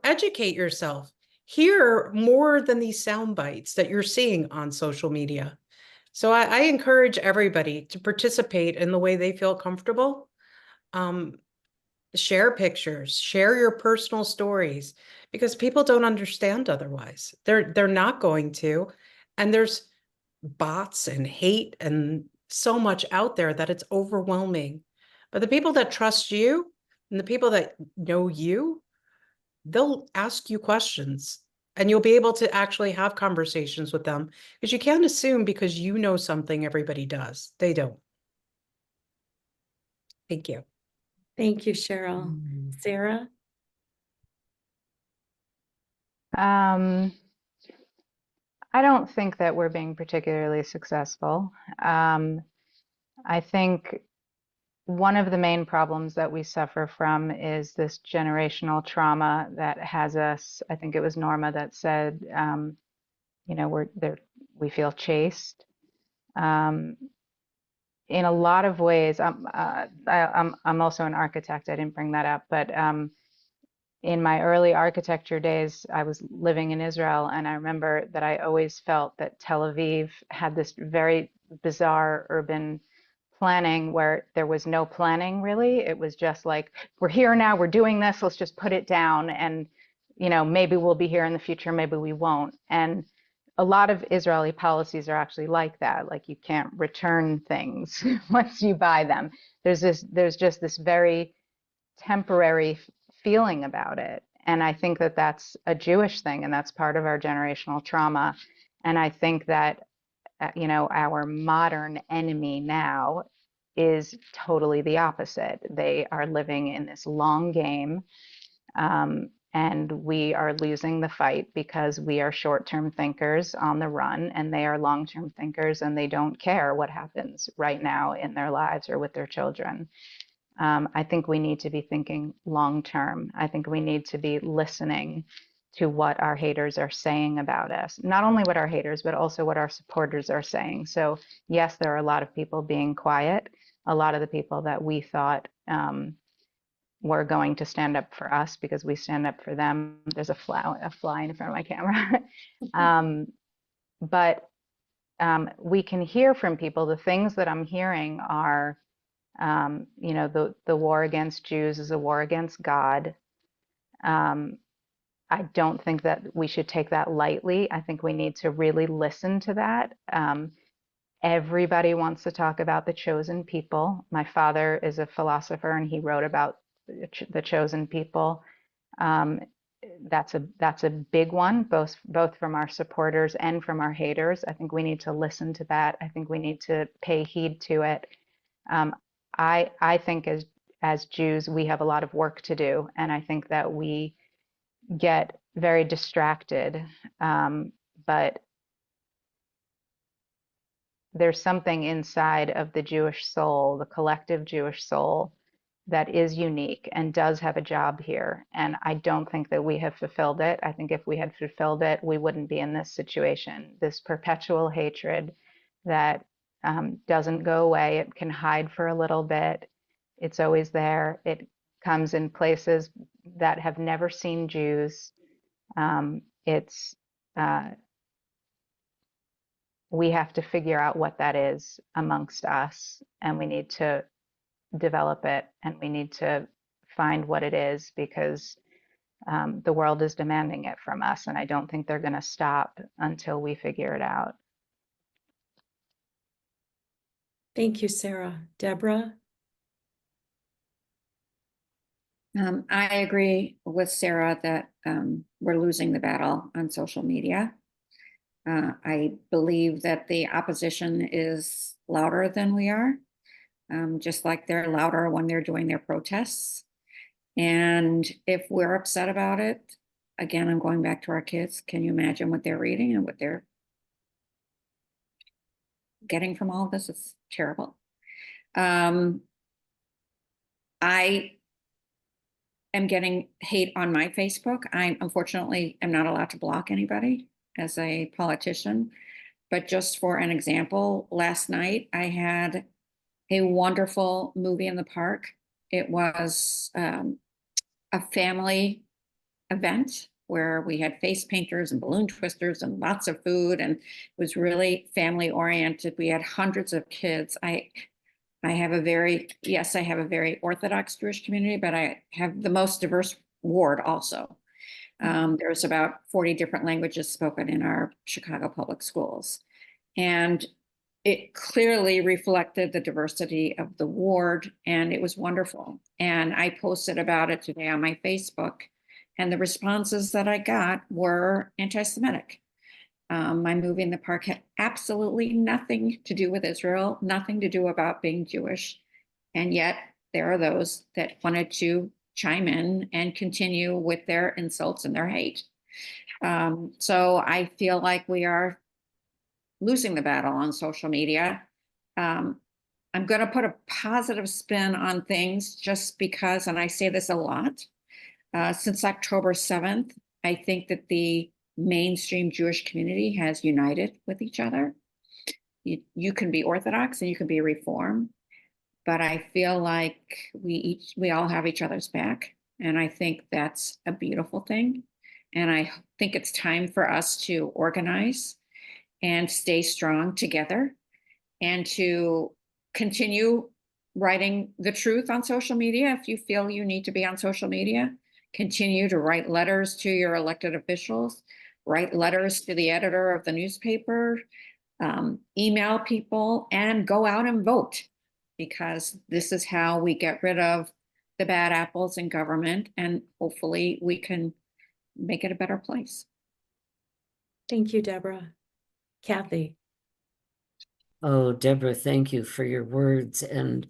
Educate yourself. Hear more than these sound bites that you're seeing on social media. So I encourage everybody to participate in the way they feel comfortable. Share pictures, share your personal stories, because people don't understand otherwise. They're not going to. And there's bots and hate and so much out there that it's overwhelming. But the people that trust you and the people that know you, they'll ask you questions and you'll be able to actually have conversations with them, because you can't assume because you know something everybody does. They don't. Thank you. Thank you, Cheryl. Sarah? I don't think that we're being particularly successful. I think one of the main problems that we suffer from is this generational trauma that has us. I think it was Norma that said, we're there, we feel chased. In a lot of ways, I'm also an architect. I didn't bring that up, but in my early architecture days, I was living in Israel, and I remember that I always felt that Tel Aviv had this very bizarre urban planning where there was no planning really. It was just like, we're here now, we're doing this, let's just put it down, and maybe we'll be here in the future, maybe we won't. And a lot of Israeli policies are actually like that. Like, you can't return things once you buy them. There's just this very temporary feeling about it. And I think that that's a Jewish thing, and that's part of our generational trauma. And I think that, our modern enemy now is totally the opposite. They are living in this long game. And we are losing the fight because we are short-term thinkers on the run, and they are long-term thinkers, and they don't care what happens right now in their lives or with their children. I think we need to be thinking long-term. I think we need to be listening to what our haters are saying about us. Not only what our haters, but also what our supporters are saying. So yes, there are a lot of people being quiet. A lot of the people that we thought were going to stand up for us because we stand up for them. There's a fly in front of my camera. But we can hear from people. The things that I'm hearing are, you know, the war against Jews is a war against God. I don't think that we should take that lightly. I think we need to really listen to that. Everybody wants to talk about the chosen people. My father is a philosopher, and he wrote about the chosen people. That's a big one, both from our supporters and from our haters. I think we need to listen to that. I think we need to pay heed to it. I think as Jews, we have a lot of work to do, and I think that we get very distracted. But there's something inside of the Jewish soul, the collective Jewish soul, that is unique and does have a job here. And I don't think that we have fulfilled it. I think if we had fulfilled it, we wouldn't be in this situation, this perpetual hatred that doesn't go away. It can hide for a little bit. It's always there. It comes in places that have never seen Jews. We have to figure out what that is amongst us, and we need to develop it, and we need to find what it is, because the world is demanding it from us, and I don't think they're going to stop until we figure it out. Thank you, Sarah. Deborah? I agree with Sarah that we're losing the battle on social media. I believe that the opposition is louder than we are, just like they're louder when they're doing their protests. And if we're upset about it, again, I'm going back to our kids. Can you imagine what they're reading and what they're getting from all of this? It's terrible. I am getting hate on my Facebook. I unfortunately am not allowed to block anybody as a politician. But just for an example, last night I had a wonderful movie in the park. It was a family event where we had face painters and balloon twisters and lots of food, and it was really family oriented. We had hundreds of kids. I have a very Orthodox Jewish community, but I have the most diverse ward also. There's about 40 different languages spoken in our Chicago public schools. And it clearly reflected the diversity of the ward, and it was wonderful. And I posted about it today on my Facebook, and the responses that I got were anti-Semitic. My movie in the park had absolutely nothing to do with Israel, nothing to do about being Jewish. And yet there are those that wanted to chime in and continue with their insults and their hate. So I feel like we are losing the battle on social media. I'm going to put a positive spin on things just because, and I say this a lot, since October 7th, I think that the mainstream Jewish community has united with each other. You can be Orthodox and you can be Reform, but I feel like we all have each other's back. And I think that's a beautiful thing. And I think it's time for us to organize and stay strong together, and to continue writing the truth on social media. If you feel you need to be on social media, continue to write letters to your elected officials, write letters to the editor of the newspaper, email people, and go out and vote, because this is how we get rid of the bad apples in government, and hopefully we can make it a better place. Thank you, Deborah. Kathy? Oh, Deborah, thank you for your words and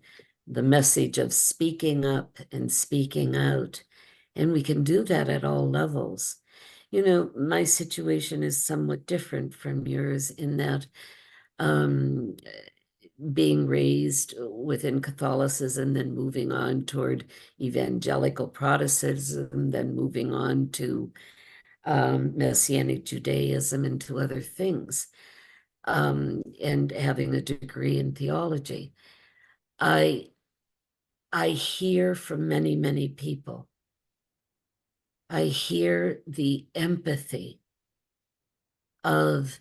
the message of speaking up and speaking out. And we can do that at all levels. You know, my situation is somewhat different from yours in that um, being raised within Catholicism, then moving on toward evangelical Protestantism, then moving on to Messianic Judaism and to other things, and having a degree in theology. I hear from many, many people. I hear the empathy of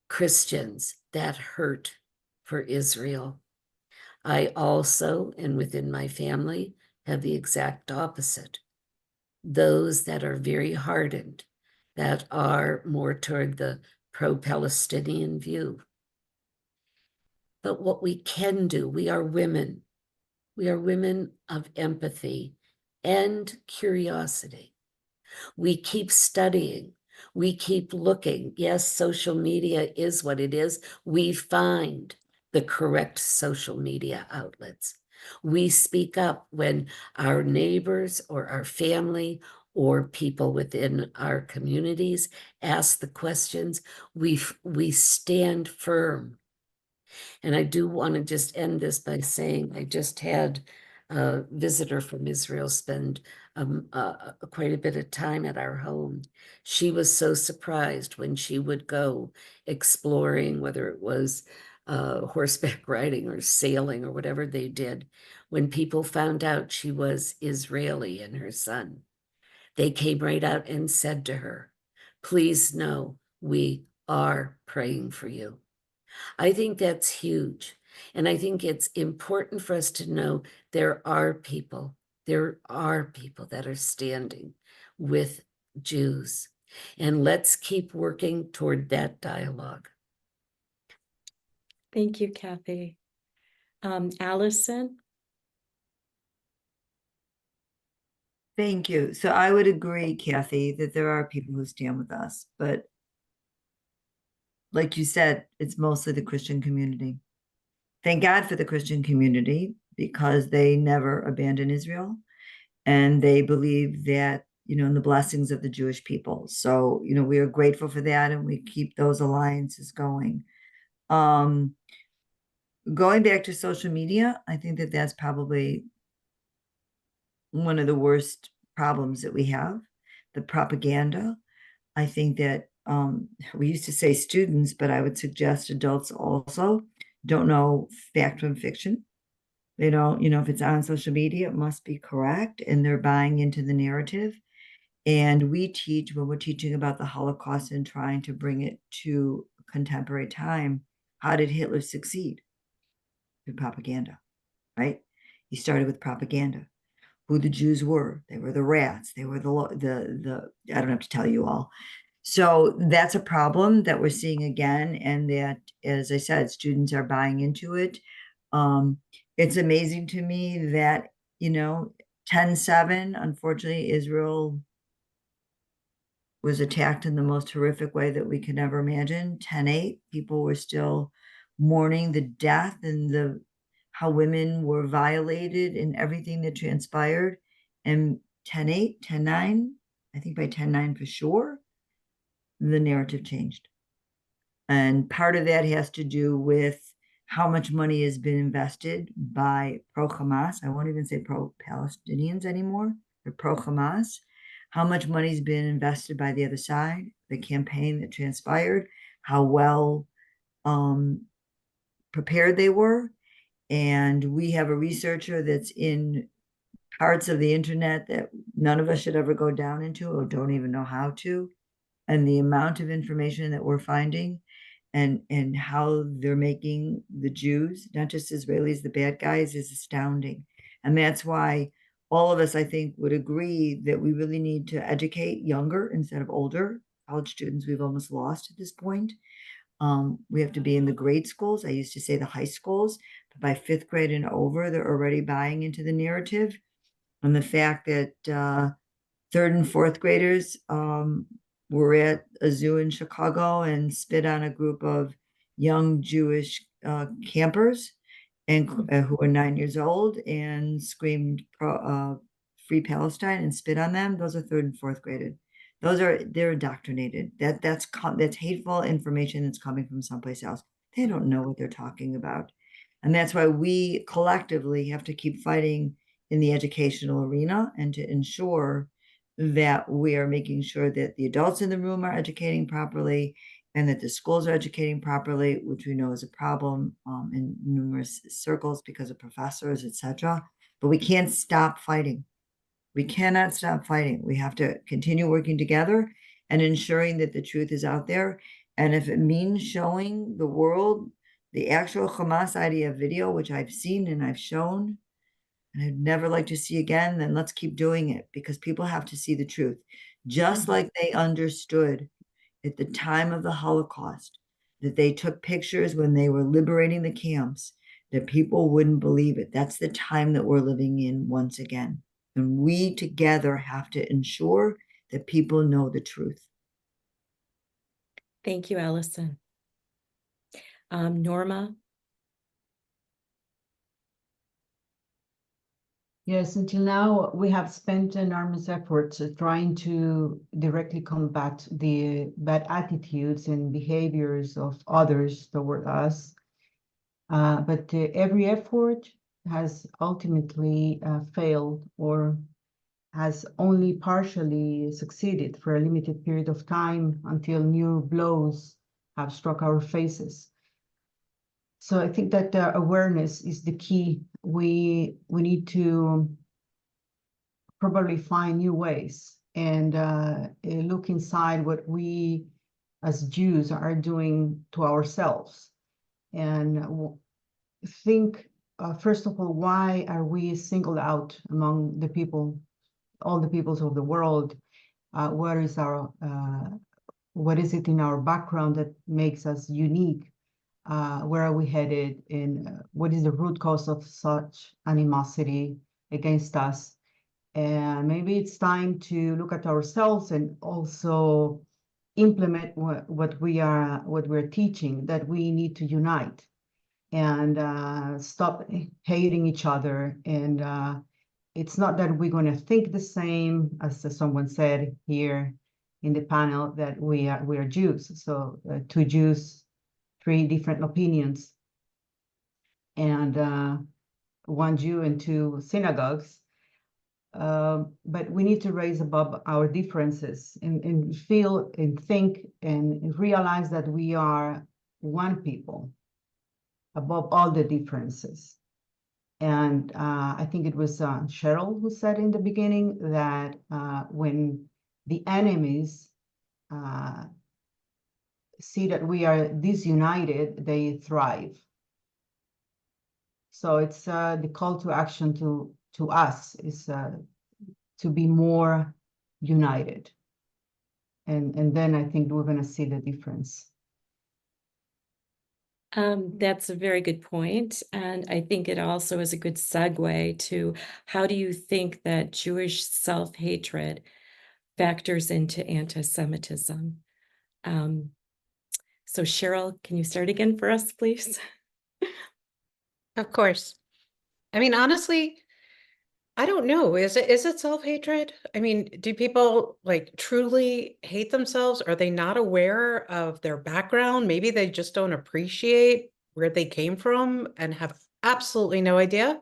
Christians that hurt for Israel. I also, and within my family, have the exact opposite. Those that are very hardened, that are more toward the pro-Palestinian view. But what we can do, we are women. We are women of empathy and curiosity. We keep studying. We keep looking. Yes, social media is what it is. We find the correct social media outlets. We speak up when our neighbors or our family or people within our communities ask the questions. We stand firm. And I do want to just end this by saying I just had a visitor from Israel spend quite a bit of time at our home. She was so surprised when she would go exploring, whether it was horseback riding or sailing or whatever they did, when people found out she was Israeli and her son. They came right out and said to her, "Please know we are praying for you." I think that's huge. And I think it's important for us to know there are people that are standing with Jews. And let's keep working toward that dialogue. Thank you, Kathy. Allison? Thank you. So I would agree, Kathy, that there are people who stand with us, but like you said, it's mostly the Christian community. Thank God for the Christian community because they never abandon Israel and they believe that, you know, in the blessings of the Jewish people. So, you know, we are grateful for that and we keep those alliances going. Going back to social media, I think that that's probably one of the worst problems that we have, the propaganda. I think that we used to say students, but I would suggest adults also don't know fact from fiction. They don't, you know, if it's on social media, it must be correct, and they're buying into the narrative. And we teach, when we're teaching about the Holocaust and trying to bring it to contemporary time, how did Hitler succeed? Through propaganda, right? He started with propaganda. Who the Jews were. They were the rats. They were the I don't have to tell you all. So that's a problem that we're seeing again. And that, as I said, students are buying into it. It's amazing to me that, you know, 10/7, unfortunately, Israel was attacked in the most horrific way that we could ever imagine. 10/8, people were still mourning the death and the how women were violated and everything that transpired. And 10/8, 10/9, I think by 10/9 for sure, the narrative changed. And part of that has to do with how much money has been invested by pro-Hamas. I won't even say pro-Palestinians anymore. They're pro-Hamas. How much money's been invested by the other side, the campaign that transpired, how well prepared they were. And we have a researcher that's in parts of the internet that none of us should ever go down into or don't even know how to. And the amount of information that we're finding and how they're making the Jews, not just Israelis, the bad guys, is astounding. And that's why all of us, I think, would agree that we really need to educate younger instead of older. College students we've almost lost at this point. We have to be in the grade schools. I used to say the high schools, but by fifth grade and over, they're already buying into the narrative. And the fact that third and fourth graders were at a zoo in Chicago and spit on a group of young Jewish campers and who were 9 years old and screamed free Palestine and spit on them, those are 3rd and 4th graded. They're indoctrinated. That's hateful information that's coming from someplace else. They don't know what they're talking about. And that's why we collectively have to keep fighting in the educational arena and to ensure that we are making sure that the adults in the room are educating properly and that the schools are educating properly, which we know is a problem in numerous circles because of professors, etc. But we can't stop fighting. We cannot stop fighting. We have to continue working together and ensuring that the truth is out there. And if it means showing the world the actual Hamas idea video, which I've seen and I've shown, and I'd never like to see again, then let's keep doing it because people have to see the truth. Just like they understood at the time of the Holocaust that they took pictures when they were liberating the camps, that people wouldn't believe it. That's the time that we're living in once again. And we together have to ensure that people know the truth. Thank you, Allison. Norma? Yes, until now, we have spent enormous efforts trying to directly combat the bad attitudes and behaviors of others toward us. But every effort has ultimately failed or has only partially succeeded for a limited period of time until new blows have struck our faces. So I think that awareness is the key. We need to probably find new ways and look inside what we as Jews are doing to ourselves and think, first of all, why are we singled out among the people, all the peoples of the world? What is it in our background that makes us unique? Where are we headed, and what is the root cause of such animosity against us? And maybe it's time to look at ourselves and also implement what we're teaching, that we need to unite and stop hating each other. And it's not that we're going to think the same, as someone said here in the panel, that we are Jews. So 2 Jews, 3 different opinions, and 1 Jew and 2 synagogues. But we need to raise above our differences and feel and think and realize that we are one people above all the differences. And I think it was Cheryl who said in the beginning that when the enemies see that we are disunited, they thrive. So it's the call to action to us is to be more united. And then I think we're going to see the difference. That's a very good point. And I think it also is a good segue to how do you think that Jewish self-hatred factors into anti-Semitism? So Cheryl, can you start again for us, please? Of course. I mean, honestly, I don't know. Is it self-hatred? I mean, do people like truly hate themselves? Are they not aware of their background? Maybe they just don't appreciate where they came from and have absolutely no idea.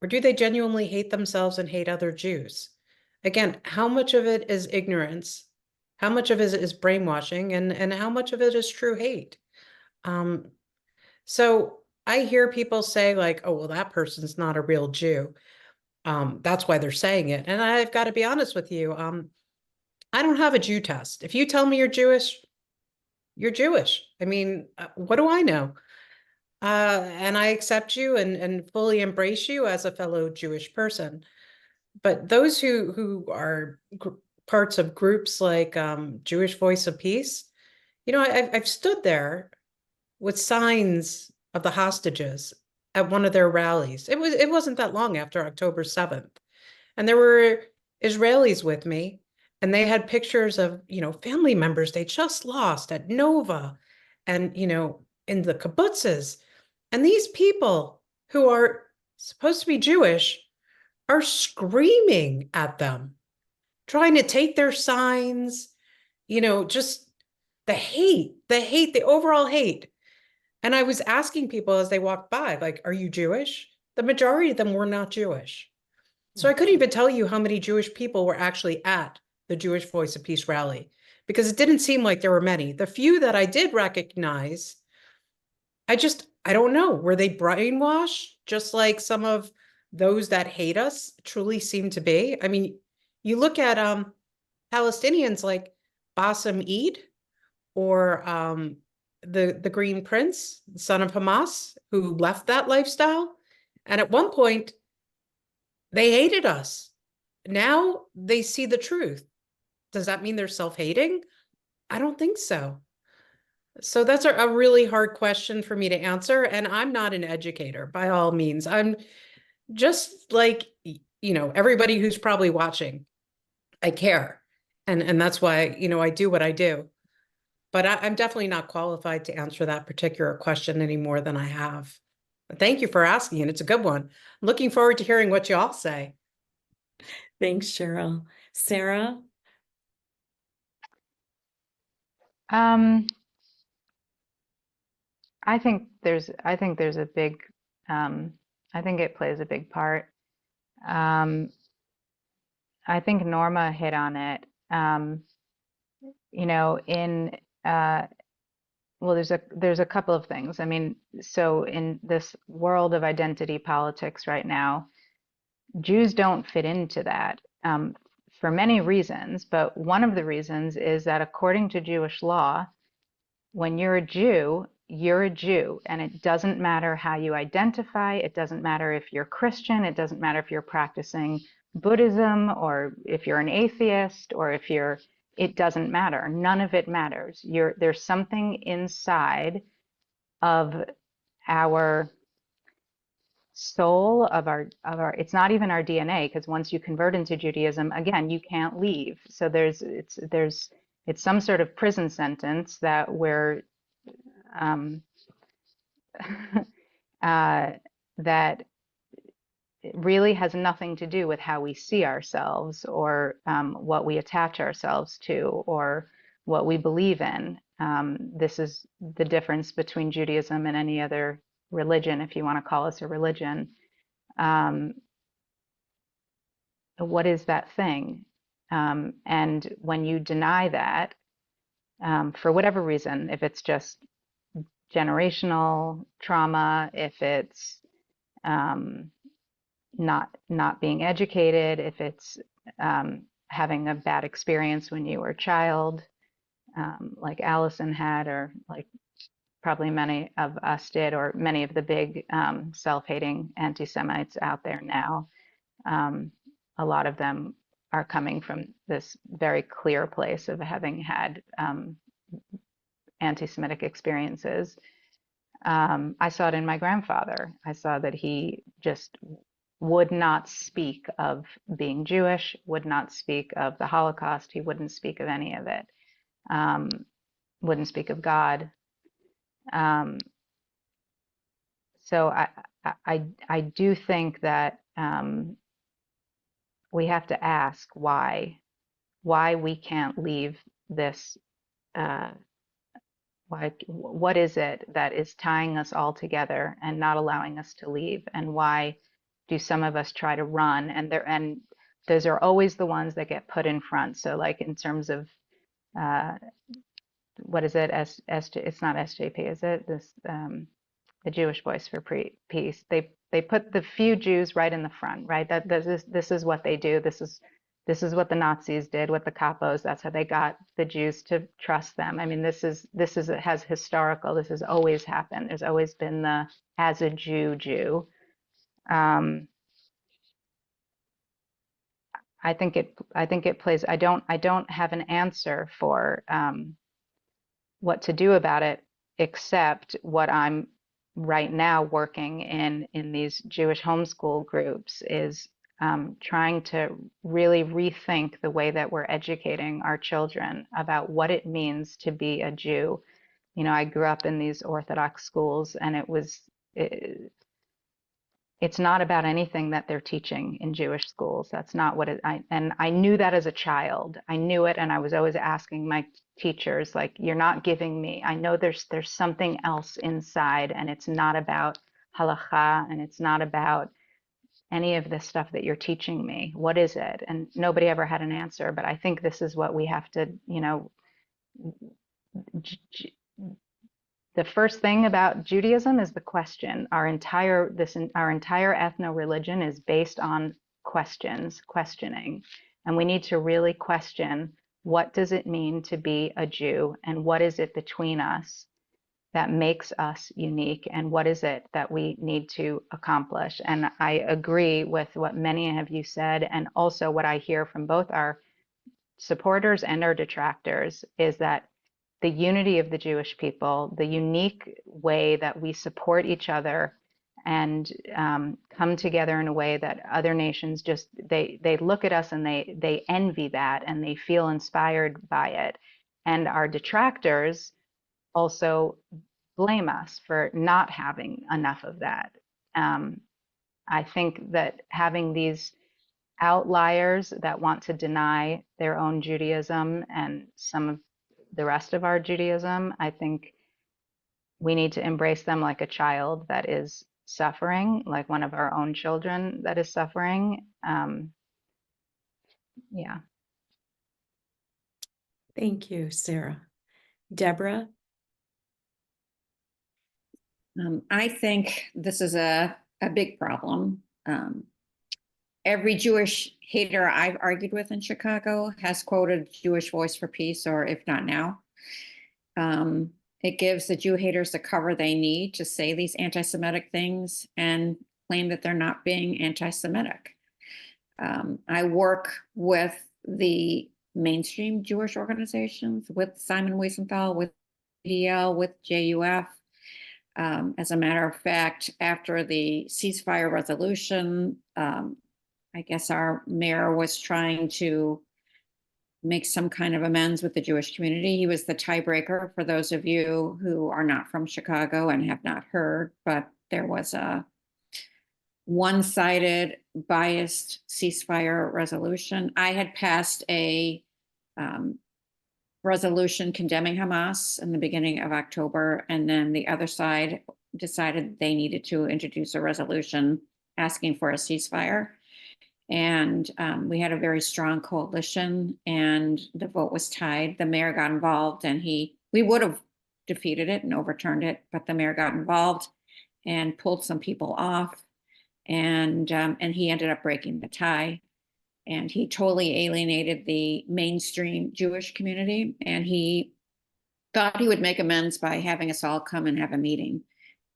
Or do they genuinely hate themselves and hate other Jews? Again, how much of it is ignorance? How much of it is brainwashing? And how much of it is true hate? So I hear people say like, oh, well, that person's not a real Jew. That's why they're saying it. And I've got to be honest with you. I don't have a Jew test. If you tell me you're Jewish, you're Jewish. I mean, what do I know? And I accept you and fully embrace you as a fellow Jewish person. But those who are parts of groups like Jewish Voice of Peace, you know, I've stood there with signs of the hostages at one of their rallies. It wasn't that long after October 7th. And there were Israelis with me, and they had pictures of, you know, family members they just lost at Nova and, you know, in the kibbutzes. And these people who are supposed to be Jewish are screaming at them, trying to take their signs, just the hate, the overall hate. And I was asking people as they walked by, like, are you Jewish? The majority of them were not Jewish. So I couldn't even tell you how many Jewish people were actually at the Jewish Voice of Peace rally, because it didn't seem like there were many. The few that I did recognize, I don't know, were they brainwashed just like some of those that hate us truly seem to be? I mean, you look at Palestinians like Bassem Eid, or the Green Prince, the son of Hamas, who left that lifestyle. And at one point, they hated us. Now they see the truth. Does that mean they're self-hating? I don't think so. So that's a really hard question for me to answer. And I'm not an educator by all means. I'm just like, everybody who's probably watching. I care. And that's why, I do what I do. But I'm definitely not qualified to answer that particular question any more than I have. Thank you for asking, and it's a good one. I'm looking forward to hearing what you all say. Thanks, Cheryl. Sarah? I think there's a big, I think it plays a big part. I think Norma hit on it. In well, there's a couple of things. I mean, so in this world of identity politics right now, Jews don't fit into that for many reasons, but one of the reasons is that according to Jewish law, when you're a Jew, and it doesn't matter how you identify. It doesn't matter if you're Christian. It doesn't matter if you're practicing Buddhism, or if you're an atheist, or it doesn't matter. None of it matters. There's something inside of our soul, of our it's not even our DNA, because once you convert into Judaism, again, you can't leave. So it's some sort of prison sentence that we're that really has nothing to do with how we see ourselves, or what we attach ourselves to, or what we believe in. This is the difference between Judaism and any other religion, if you want to call us a religion. What is that thing? And when you deny that, for whatever reason, if it's just generational trauma, if it's not being educated, if it's having a bad experience when you were a child, like Allison had, or like probably many of us did, or many of the big self-hating anti-Semites out there now. A lot of them are coming from this very clear place of having had anti-Semitic experiences. I saw it in my grandfather. I saw that he just would not speak of being Jewish, would not speak of the Holocaust. He wouldn't speak of any of it. Wouldn't speak of God. So I do think that we have to ask why we can't leave this. What is it that is tying us all together and not allowing us to leave? And why do some of us try to run? And those are always the ones that get put in front. So like in terms of what is it? It's not SJP, is it? The Jewish Voice for Peace. They put the few Jews right in the front, right? This is what they do. This is what the Nazis did with the capos. That's how they got the Jews to trust them. I mean, this has historical. This has always happened. There's always been the as a Jew. I think it plays. I don't have an answer for what to do about it, except what I'm right now working in these Jewish homeschool groups is trying to really rethink the way that we're educating our children about what it means to be a Jew. I grew up in these Orthodox schools, and it's not about anything that they're teaching in Jewish schools. That's not what and I knew that as a child. I knew it, and I was always asking my teachers, like, you're not giving me, I know there's something else inside, and it's not about halakha, and it's not about any of this stuff that you're teaching me. What is it? And nobody ever had an answer, but I think this is what we have to, the first thing about Judaism is the question. Our entire ethno-religion is based on questioning. And we need to really question, what does it mean to be a Jew, and what is it between us that makes us unique, and what is it that we need to accomplish? And I agree with what many of you said, and also what I hear from both our supporters and our detractors is that the unity of the Jewish people, the unique way that we support each other and come together in a way that other nations just, they look at us and they envy that, and they feel inspired by it. And our detractors also blame us for not having enough of that. I think that having these outliers that want to deny their own Judaism and some of the rest of our Judaism, I think we need to embrace them like a child that is suffering, like one of our own children that is suffering. Yeah. Thank you, Sarah. Deborah? I think this is a big problem. Every Jewish hater I've argued with in Chicago has quoted Jewish Voice for Peace, or If Not Now. It gives the Jew haters the cover they need to say these anti-Semitic things and claim that they're not being anti-Semitic. I work with the mainstream Jewish organizations, with Simon Wiesenthal, with DL, with JUF. As a matter of fact, after the ceasefire resolution, I guess our mayor was trying to make some kind of amends with the Jewish community. He was the tiebreaker for those of you who are not from Chicago and have not heard, but there was a one-sided, biased ceasefire resolution. I had passed a resolution condemning Hamas in the beginning of October, and then the other side decided they needed to introduce a resolution asking for a ceasefire. And we had a very strong coalition, and the vote was tied. The mayor got involved, and we would have defeated it and overturned it, but the mayor got involved and pulled some people off, and he ended up breaking the tie. And he totally alienated the mainstream Jewish community, and he thought he would make amends by having us all come and have a meeting.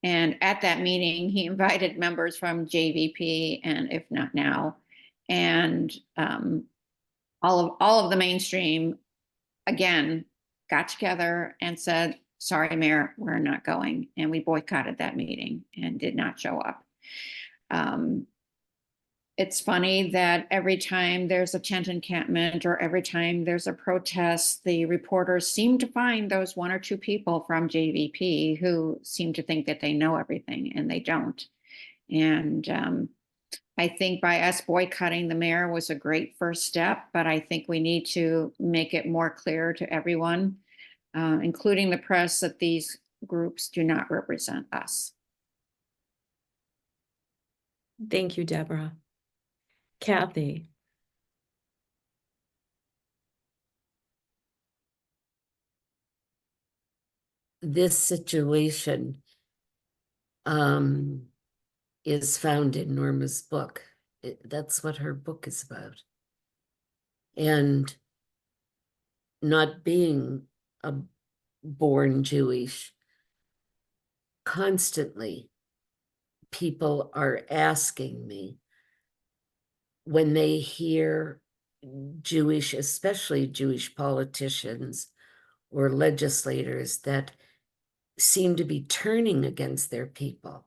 And at that meeting, he invited members from JVP and If Not Now, and all of the mainstream again got together and said, "Sorry, Mayor, we're not going," and we boycotted that meeting and did not show up. It's funny that every time there's a tent encampment or every time there's a protest, the reporters seem to find those one or two people from JVP who seem to think that they know everything, and they don't. And I think by us boycotting the mayor was a great first step, but I think we need to make it more clear to everyone, including the press, that these groups do not represent us. Thank you, Deborah. Kathy? This situation is found in Norma's book. That's what her book is about. And not being a born Jewish, constantly people are asking me when they hear Jewish, especially Jewish politicians or legislators that seem to be turning against their people.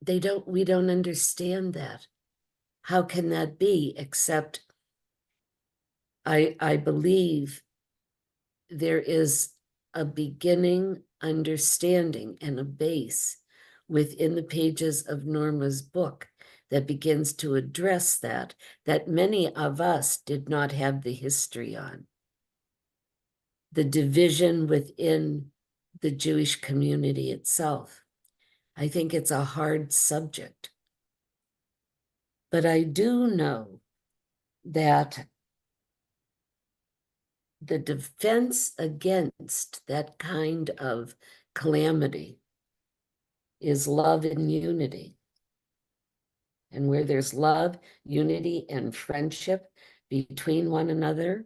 We don't understand that. How can that be? Except I believe there is a beginning understanding and a base within the pages of Norma's book that begins to address that many of us did not have the history on. The division within the Jewish community itself. I think it's a hard subject. But I do know that the defense against that kind of calamity is love and unity. And where there's love, unity, and friendship between one another,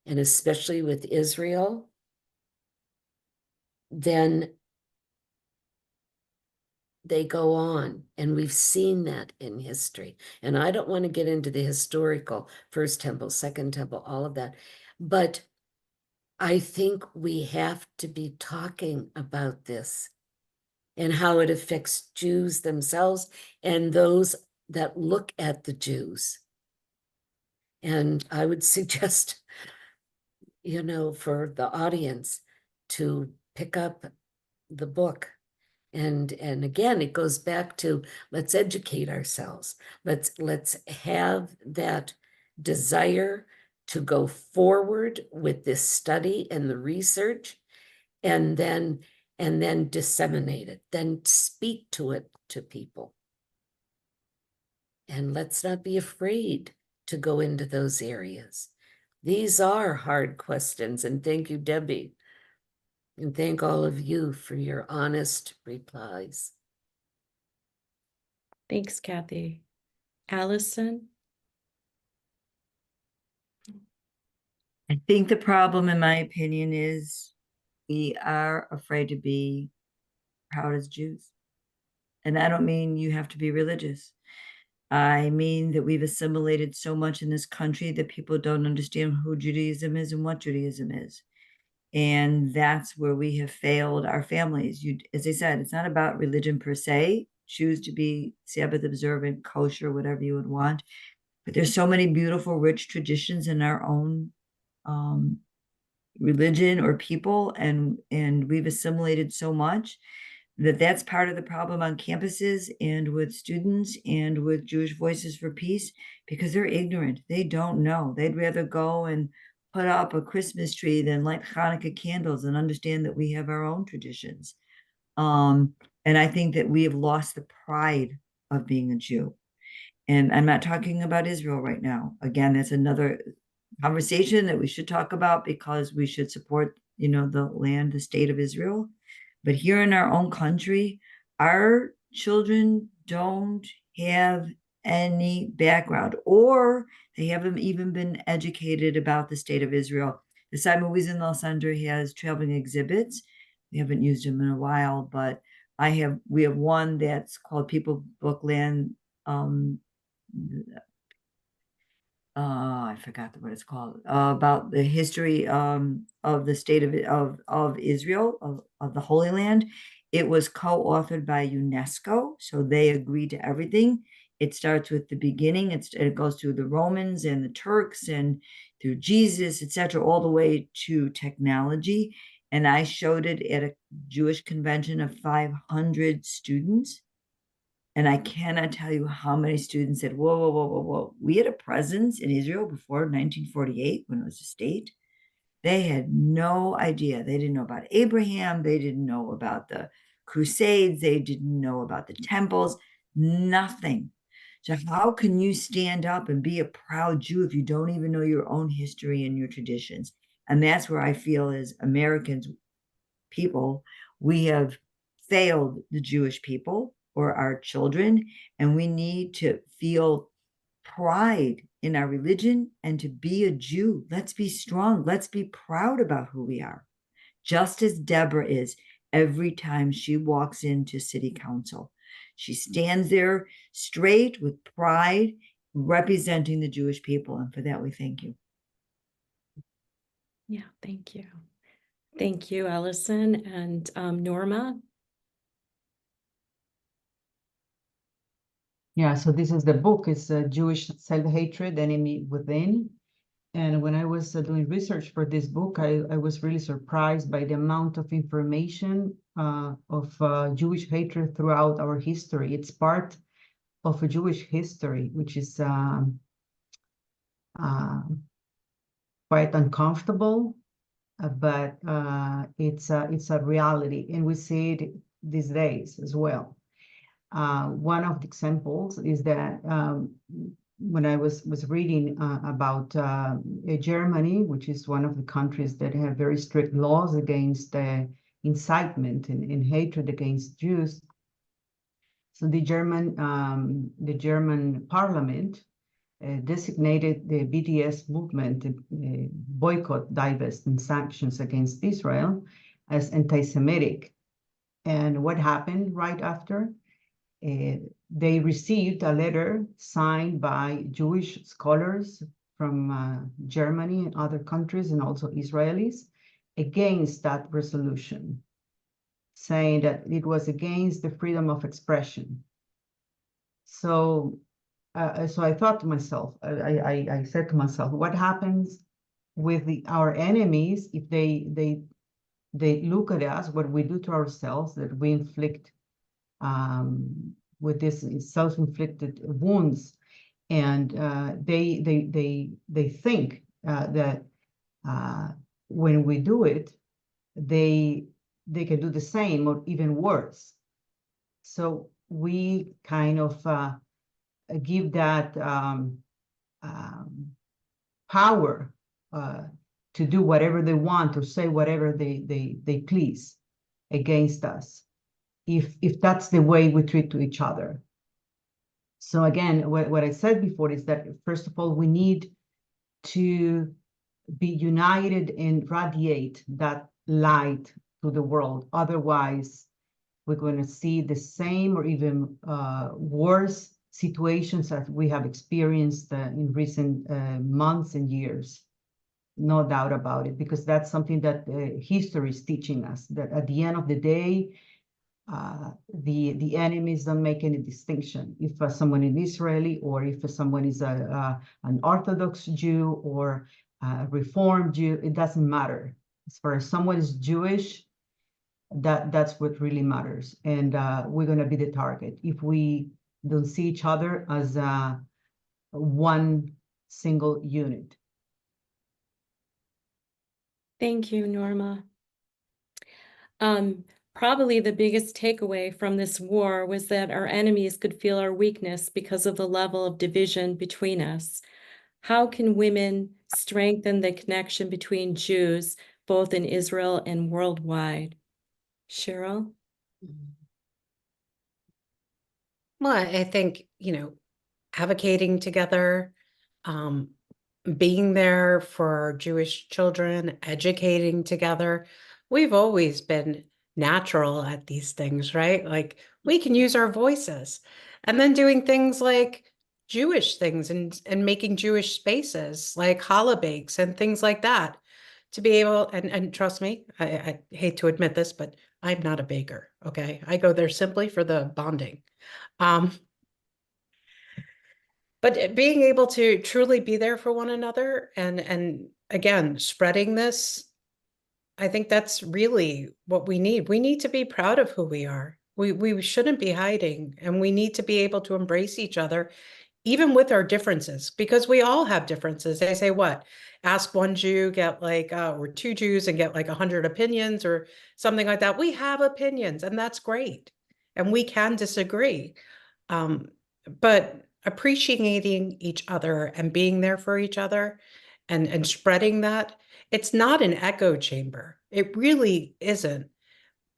and especially with Israel, then they go on. And we've seen that in history. And I don't want to get into the historical First Temple, Second Temple, all of that. But I think we have to be talking about this and how it affects Jews themselves and those that look at the Jews. And I would suggest, you know, for the audience to pick up the book. And again, it goes back to, let's educate ourselves. Let's have that desire to go forward with this study and the research, and then disseminate it, then speak to it to people. And let's not be afraid to go into those areas. These are hard questions, and thank you, Debbie. And thank all of you for your honest replies. Thanks, Kathy. Allison? I think the problem, in my opinion, is we are afraid to be proud as Jews. And I don't mean you have to be religious. I mean that we've assimilated so much in this country that people don't understand who Judaism is and what Judaism is. And that's where we have failed our families. As I said, it's not about religion per se. Choose to be Sabbath observant, kosher, whatever you would want. But there's so many beautiful, rich traditions in our own religion or people, and we've assimilated so much that that's part of the problem on campuses and with students and with Jewish Voices for Peace, because they're ignorant. They don't know. They'd rather go and put up a Christmas tree than light Hanukkah candles and understand that we have our own traditions. And I think that we have lost the pride of being a Jew. And I'm not talking about Israel right now. Again, that's another conversation that we should talk about, because we should support, you know, the land, the state of Israel. But here in our own country, our children don't have any background, or they haven't even been educated about the state of Israel. The Simon Wiesenthal Center has traveling exhibits. We haven't used them in a while, but we have one that's called People Book Land. I forgot what it's called, about the history of the state of Israel, of the Holy Land. It was co-authored by UNESCO, so they agreed to everything. It starts with the beginning. It goes through the Romans and the Turks and through Jesus, etc., all the way to technology. And I showed it at a Jewish convention of 500 students. And I cannot tell you how many students said, whoa, whoa, whoa, whoa, whoa. We had a presence in Israel before 1948 when it was a state. They had no idea. They didn't know about Abraham. They didn't know about the Crusades. They didn't know about the temples, nothing. So how can you stand up and be a proud Jew if you don't even know your own history and your traditions? And that's where I feel, as Americans, people, we have failed the Jewish people or our children, and we need to feel pride in our religion and to be a Jew. Let's be strong. Let's be proud about who we are, just as Deborah is every time she walks into city council. She stands there straight with pride, representing the Jewish people. And for that, we thank you. Yeah, thank you. Thank you, Allison. And Norma? Yeah, so this is the book. It's Jewish Self-Hatred, Enemy Within. And when I was doing research for this book, I was really surprised by the amount of information of Jewish hatred throughout our history. It's part of a Jewish history, which is quite uncomfortable, but it's a reality, and we see it these days as well. One of the examples is that when I was reading about Germany, which is one of the countries that have very strict laws against incitement and hatred against Jews. So the German parliament designated the BDS movement, boycott, divest, and sanctions against Israel as anti-Semitic. And what happened right after? They received a letter signed by Jewish scholars from Germany and other countries, and also Israelis, against that resolution, saying that it was against the freedom of expression. So I thought to myself, I said to myself, what happens with our enemies if they look at us, what we do to ourselves, that we inflict with this self-inflicted wounds, and they think that when we do it, they can do the same or even worse. So we kind of give that power to do whatever they want or say whatever they please against us, if that's the way we treat to each other. So again, what I said before is that, first of all, we need to be united and radiate that light to the world. Otherwise, we're going to see the same or even worse situations that we have experienced in recent months and years. No doubt about it, because that's something that history is teaching us, that at the end of the day, the enemies don't make any distinction. If someone is Israeli, or if someone is an Orthodox Jew or a Reformed Jew, it doesn't matter. As far as someone is Jewish, that's what really matters. And we're going to be the target if we don't see each other as one single unit. Thank you, Norma. Probably the biggest takeaway from this war was that our enemies could feel our weakness because of the level of division between us. How can women strengthen the connection between Jews, both in Israel and worldwide? Cheryl? Well, I think, advocating together, being there for our Jewish children, educating together. We've always been natural at these things, right? Like, we can use our voices, and then doing things like Jewish things and making Jewish spaces like challah bakes and things like that, to be able, and trust me, I hate to admit this, but I'm not a baker, okay? I go there simply for the bonding. But being able to truly be there for one another, and again, spreading this, I think that's really what we need. We need to be proud of who we are. We shouldn't be hiding, and we need to be able to embrace each other, even with our differences, because we all have differences. They say, what? Ask one Jew, get like, or two Jews and get like 100 opinions or something like that. We have opinions, and that's great. And we can disagree. But appreciating each other and being there for each other, and spreading that, it's not an echo chamber. It really isn't.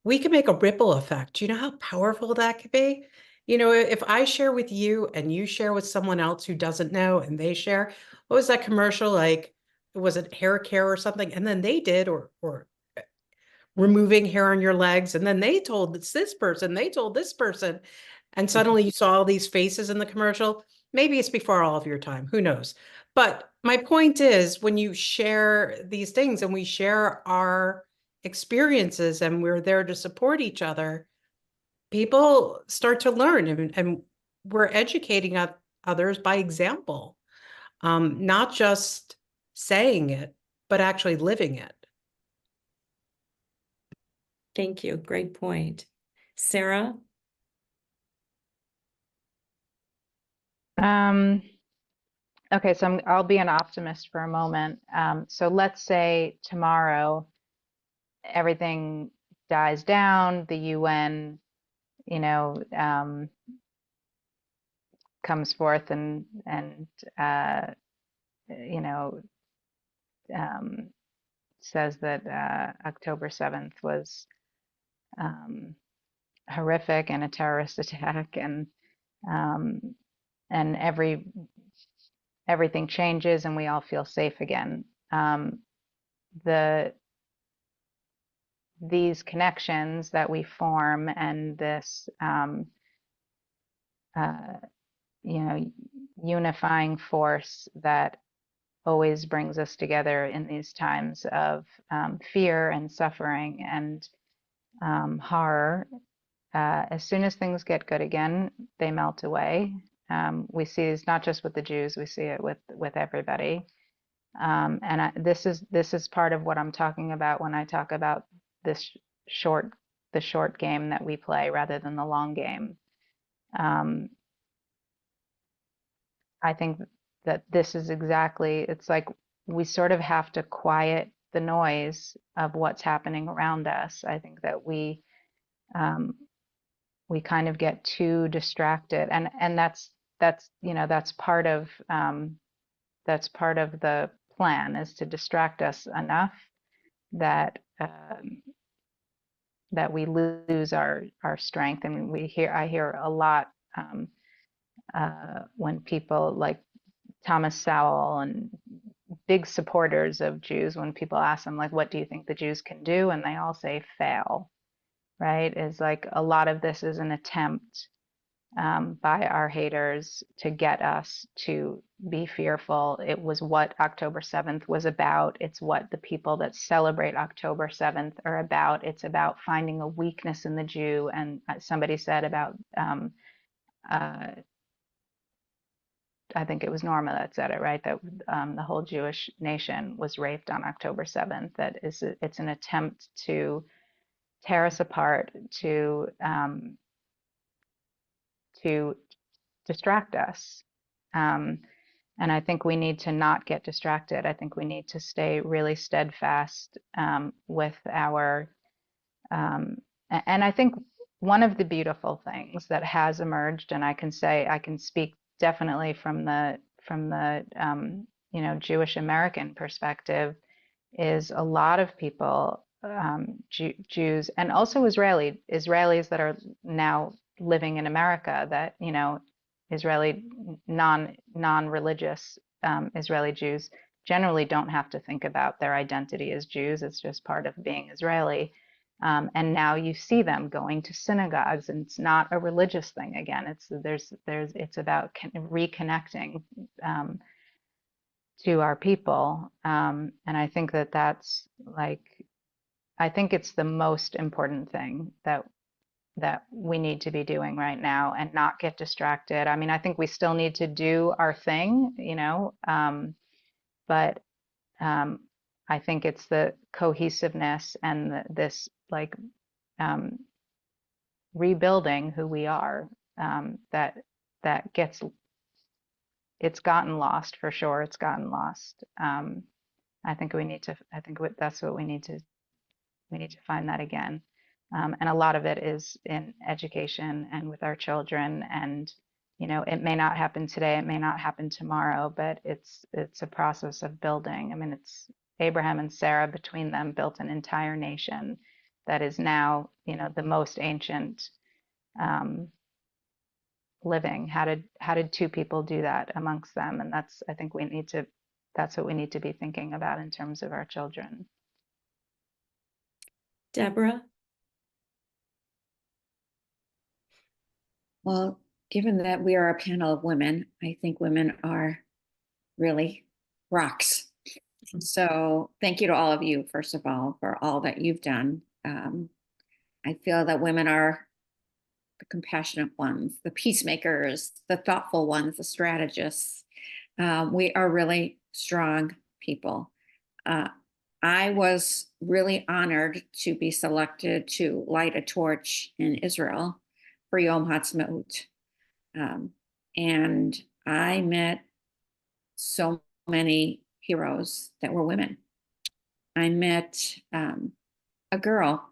We can make a ripple effect. You know how powerful that could be? If I share with you and you share with someone else who doesn't know, and they share, what was that commercial? Like, was it hair care or something? And then they did, or removing hair on your legs. And then they told this person, they told this person. And suddenly you saw all these faces in the commercial. Maybe it's before all of your time, who knows? But my point is, when you share these things and we share our experiences and we're there to support each other, people start to learn, and we're educating others by example, not just saying it, but actually living it. Thank you. Great point. Sarah? Okay, so I'll be an optimist for a moment. So let's say tomorrow everything dies down, the UN, comes forth and you know, says that October 7th was horrific and a terrorist attack, and um, everything changes and we all feel safe again. These connections that we form and this unifying force that always brings us together in these times of fear and suffering and horror. As soon as things get good again, they melt away. We see this not just with the Jews; we see it with everybody. This is part of what I'm talking about when I talk about this the short game that we play rather than the long game. I think that this is exactly, it's like we sort of have to quiet the noise of what's happening around us. I think that we kind of get too distracted, and that's part of the plan, is to distract us enough that that we lose our strength. And I hear a lot when people like Thomas Sowell and big supporters of Jews, when people ask them, like, what do you think the Jews can do? And they all say fail, right? Is like a lot of this is an attempt by our haters to get us to be fearful. It was what October 7th was about. It's what the people that celebrate October 7th are about. It's about finding a weakness in the Jew. And somebody said about, I think it was Norma that said it, right? That the whole Jewish nation was raped on October 7th. It's an attempt to tear us apart, to distract us. And I think we need to not get distracted. I think we need to stay really steadfast with our, and I think one of the beautiful things that has emerged, and I can speak definitely from the Jewish American perspective, is a lot of people, Jews and also Israelis that are now living in America, that Israeli non-religious Israeli Jews generally don't have to think about their identity as Jews. It's just part of being Israeli. And now you see them going to synagogues, and it's not a religious thing again. It's about reconnecting to our people. And I think that's like, I think it's the most important thing that we need to be doing right now, and not get distracted. I mean, I think we still need to do our thing, but I think it's the cohesiveness and this like rebuilding who we are, that it's gotten lost for sure. It's gotten lost. I think that's what we need to find that again. And a lot of it is in education and with our children. And, it may not happen today, it may not happen tomorrow, but it's a process of building. I mean, it's Abraham and Sarah, between them, built an entire nation that is now, the most ancient living. How did two people do that amongst them? And that's what we need to be thinking about in terms of our children. Deborah? Well, given that we are a panel of women, I think women are really rocks. So thank you to all of you, first of all, for all that you've done. I feel that women are the compassionate ones, the peacemakers, the thoughtful ones, the strategists. We are really strong people. I was really honored to be selected to light a torch in Israel for Yom Ha'atzmaut. And I met so many heroes that were women. I met a girl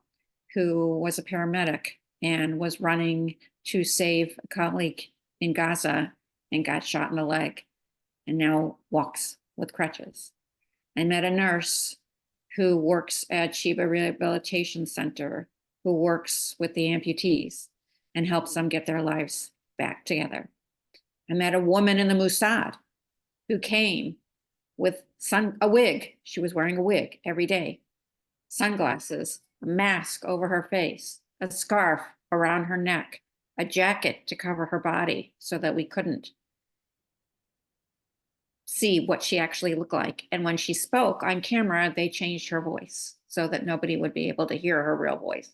who was a paramedic and was running to save a colleague in Gaza and got shot in the leg and now walks with crutches. I met a nurse who works at Sheba Rehabilitation Center, who works with the amputees and helps them get their lives back together. I met a woman in the Mossad who came with a wig. She was wearing a wig every day, sunglasses, a mask over her face, a scarf around her neck, a jacket to cover her body so that we couldn't see what she actually looked like. And when she spoke on camera, they changed her voice so that nobody would be able to hear her real voice.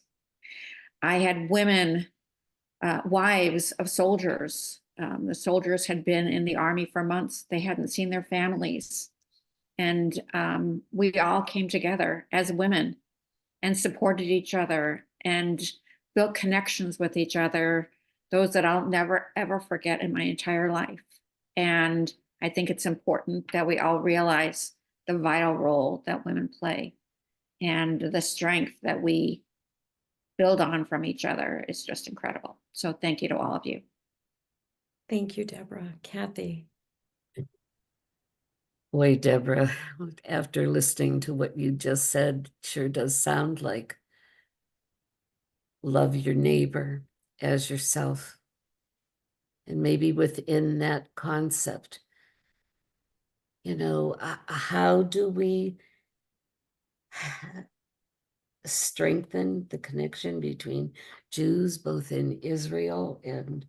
I had women, wives of soldiers. The soldiers had been in the army for months. They hadn't seen their families. And we all came together as women and supported each other and built connections with each other, those that I'll never, ever forget in my entire life. And I think it's important that we all realize the vital role that women play and the strength that we build on from each other is just incredible. So thank you to all of you. Thank you, Deborah. Kathy. Boy, Deborah, after listening to what you just said, sure does sound like love your neighbor as yourself. And maybe within that concept, you know, how do we strengthen the connection between Jews, both in Israel and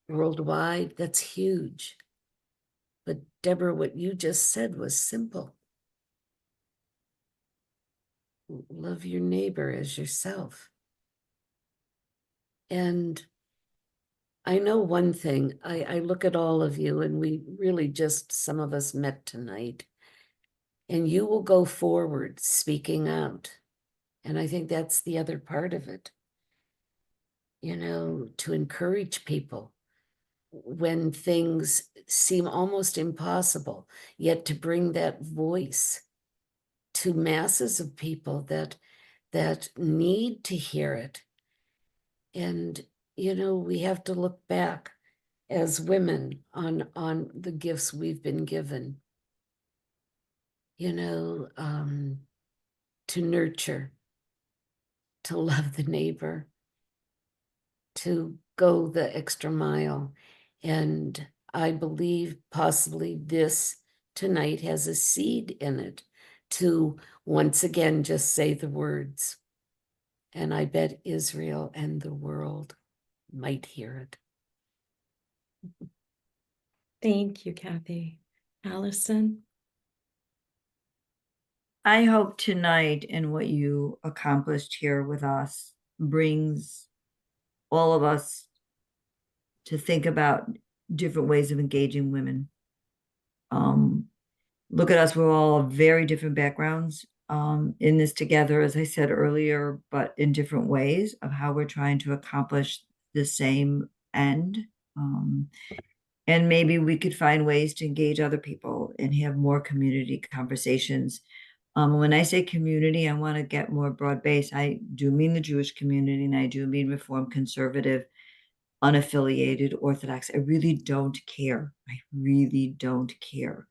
worldwide? That's huge. But Deborah, what you just said was simple. Love your neighbor as yourself. And I know one thing, I look at all of you, and we really just, some of us met tonight, and you will go forward speaking out. And I think that's the other part of it, you know, to encourage people when things seem almost impossible, yet to bring that voice to masses of people that need to hear it. And, you know, we have to look back as women on the gifts we've been given, you know, to nurture, to love the neighbor, to go the extra mile. And I believe possibly this tonight has a seed in it to once again just say the words. And I bet Israel and the world might hear it. Thank you, Kathy. Allison. I hope tonight and what you accomplished here with us brings all of us to think about different ways of engaging women. Look at us, we're all very different backgrounds in this together, as I said earlier, but in different ways of how we're trying to accomplish the same end. And maybe we could find ways to engage other people and have more community conversations. When I say community, I want to get more broad-based. I do mean the Jewish community, and I do mean Reform, Conservative, unaffiliated, Orthodox. I really don't care. I really don't care.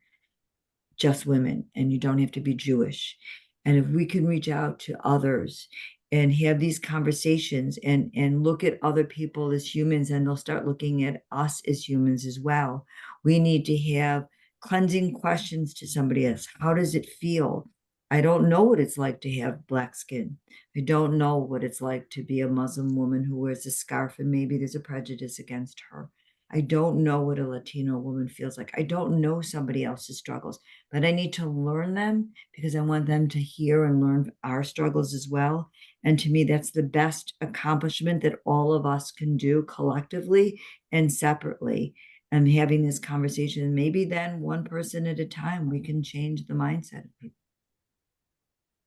Just women, and you don't have to be Jewish. And if we can reach out to others and have these conversations and look at other people as humans, and they'll start looking at us as humans as well. We need to have cleansing questions to somebody else. How does it feel? I don't know what it's like to have black skin. I don't know what it's like to be a Muslim woman who wears a scarf and maybe there's a prejudice against her. I don't know what a Latino woman feels like. I don't know somebody else's struggles, but I need to learn them because I want them to hear and learn our struggles as well. And to me, that's the best accomplishment that all of us can do collectively and separately. And having this conversation, maybe then one person at a time, we can change the mindset of people.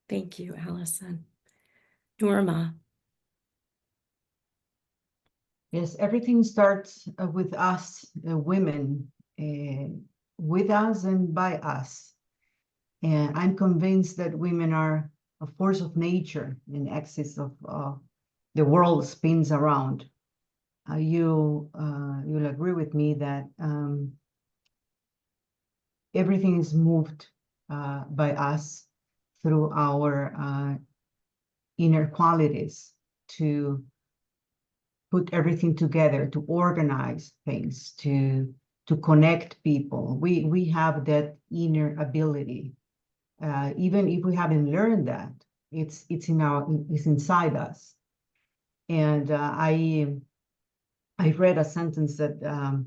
Thank you, Allison. Norma. Yes, everything starts with us, women, with us and by us. And I'm convinced that women are a force of nature in axis of the world spins around. You'll agree with me that everything is moved by us through our inner qualities to put everything together, to organize things, to connect people. We have that inner ability. Even if we haven't learned that, it's inside us. And I read a sentence that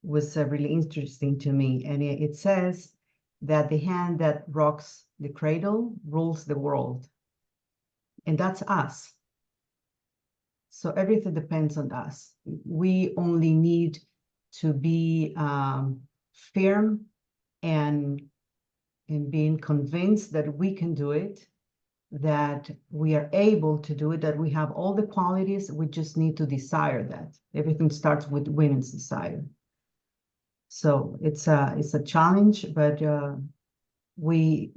was really interesting to me, and it says that the hand that rocks the cradle rules the world, and that's us. So everything depends on us. We only need to be firm and being convinced that we can do it, that we are able to do it, that we have all the qualities. We just need to desire that. Everything starts with women's desire. So it's a challenge, but we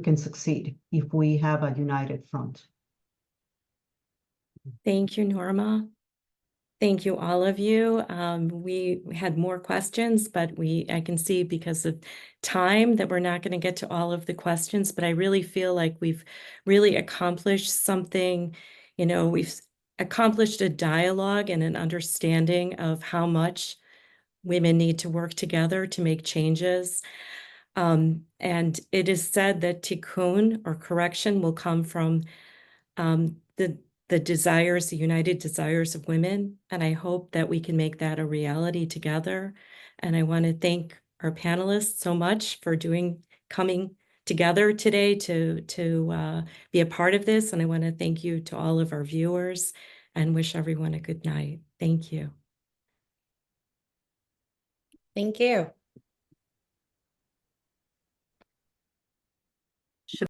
can succeed if we have a united front. Thank you, Norma. Thank you, all of you. We had more questions, but I can see because of time that we're not going to get to all of the questions, but I really feel like we've really accomplished something. You know, we've accomplished a dialogue and an understanding of how much women need to work together to make changes. And it is said that tikkun, or correction, will come from the desires, the united desires of women. And I hope that we can make that a reality together. And I want to thank our panelists so much for coming together today to be a part of this. And I want to thank you to all of our viewers and wish everyone a good night. Thank you. Thank you.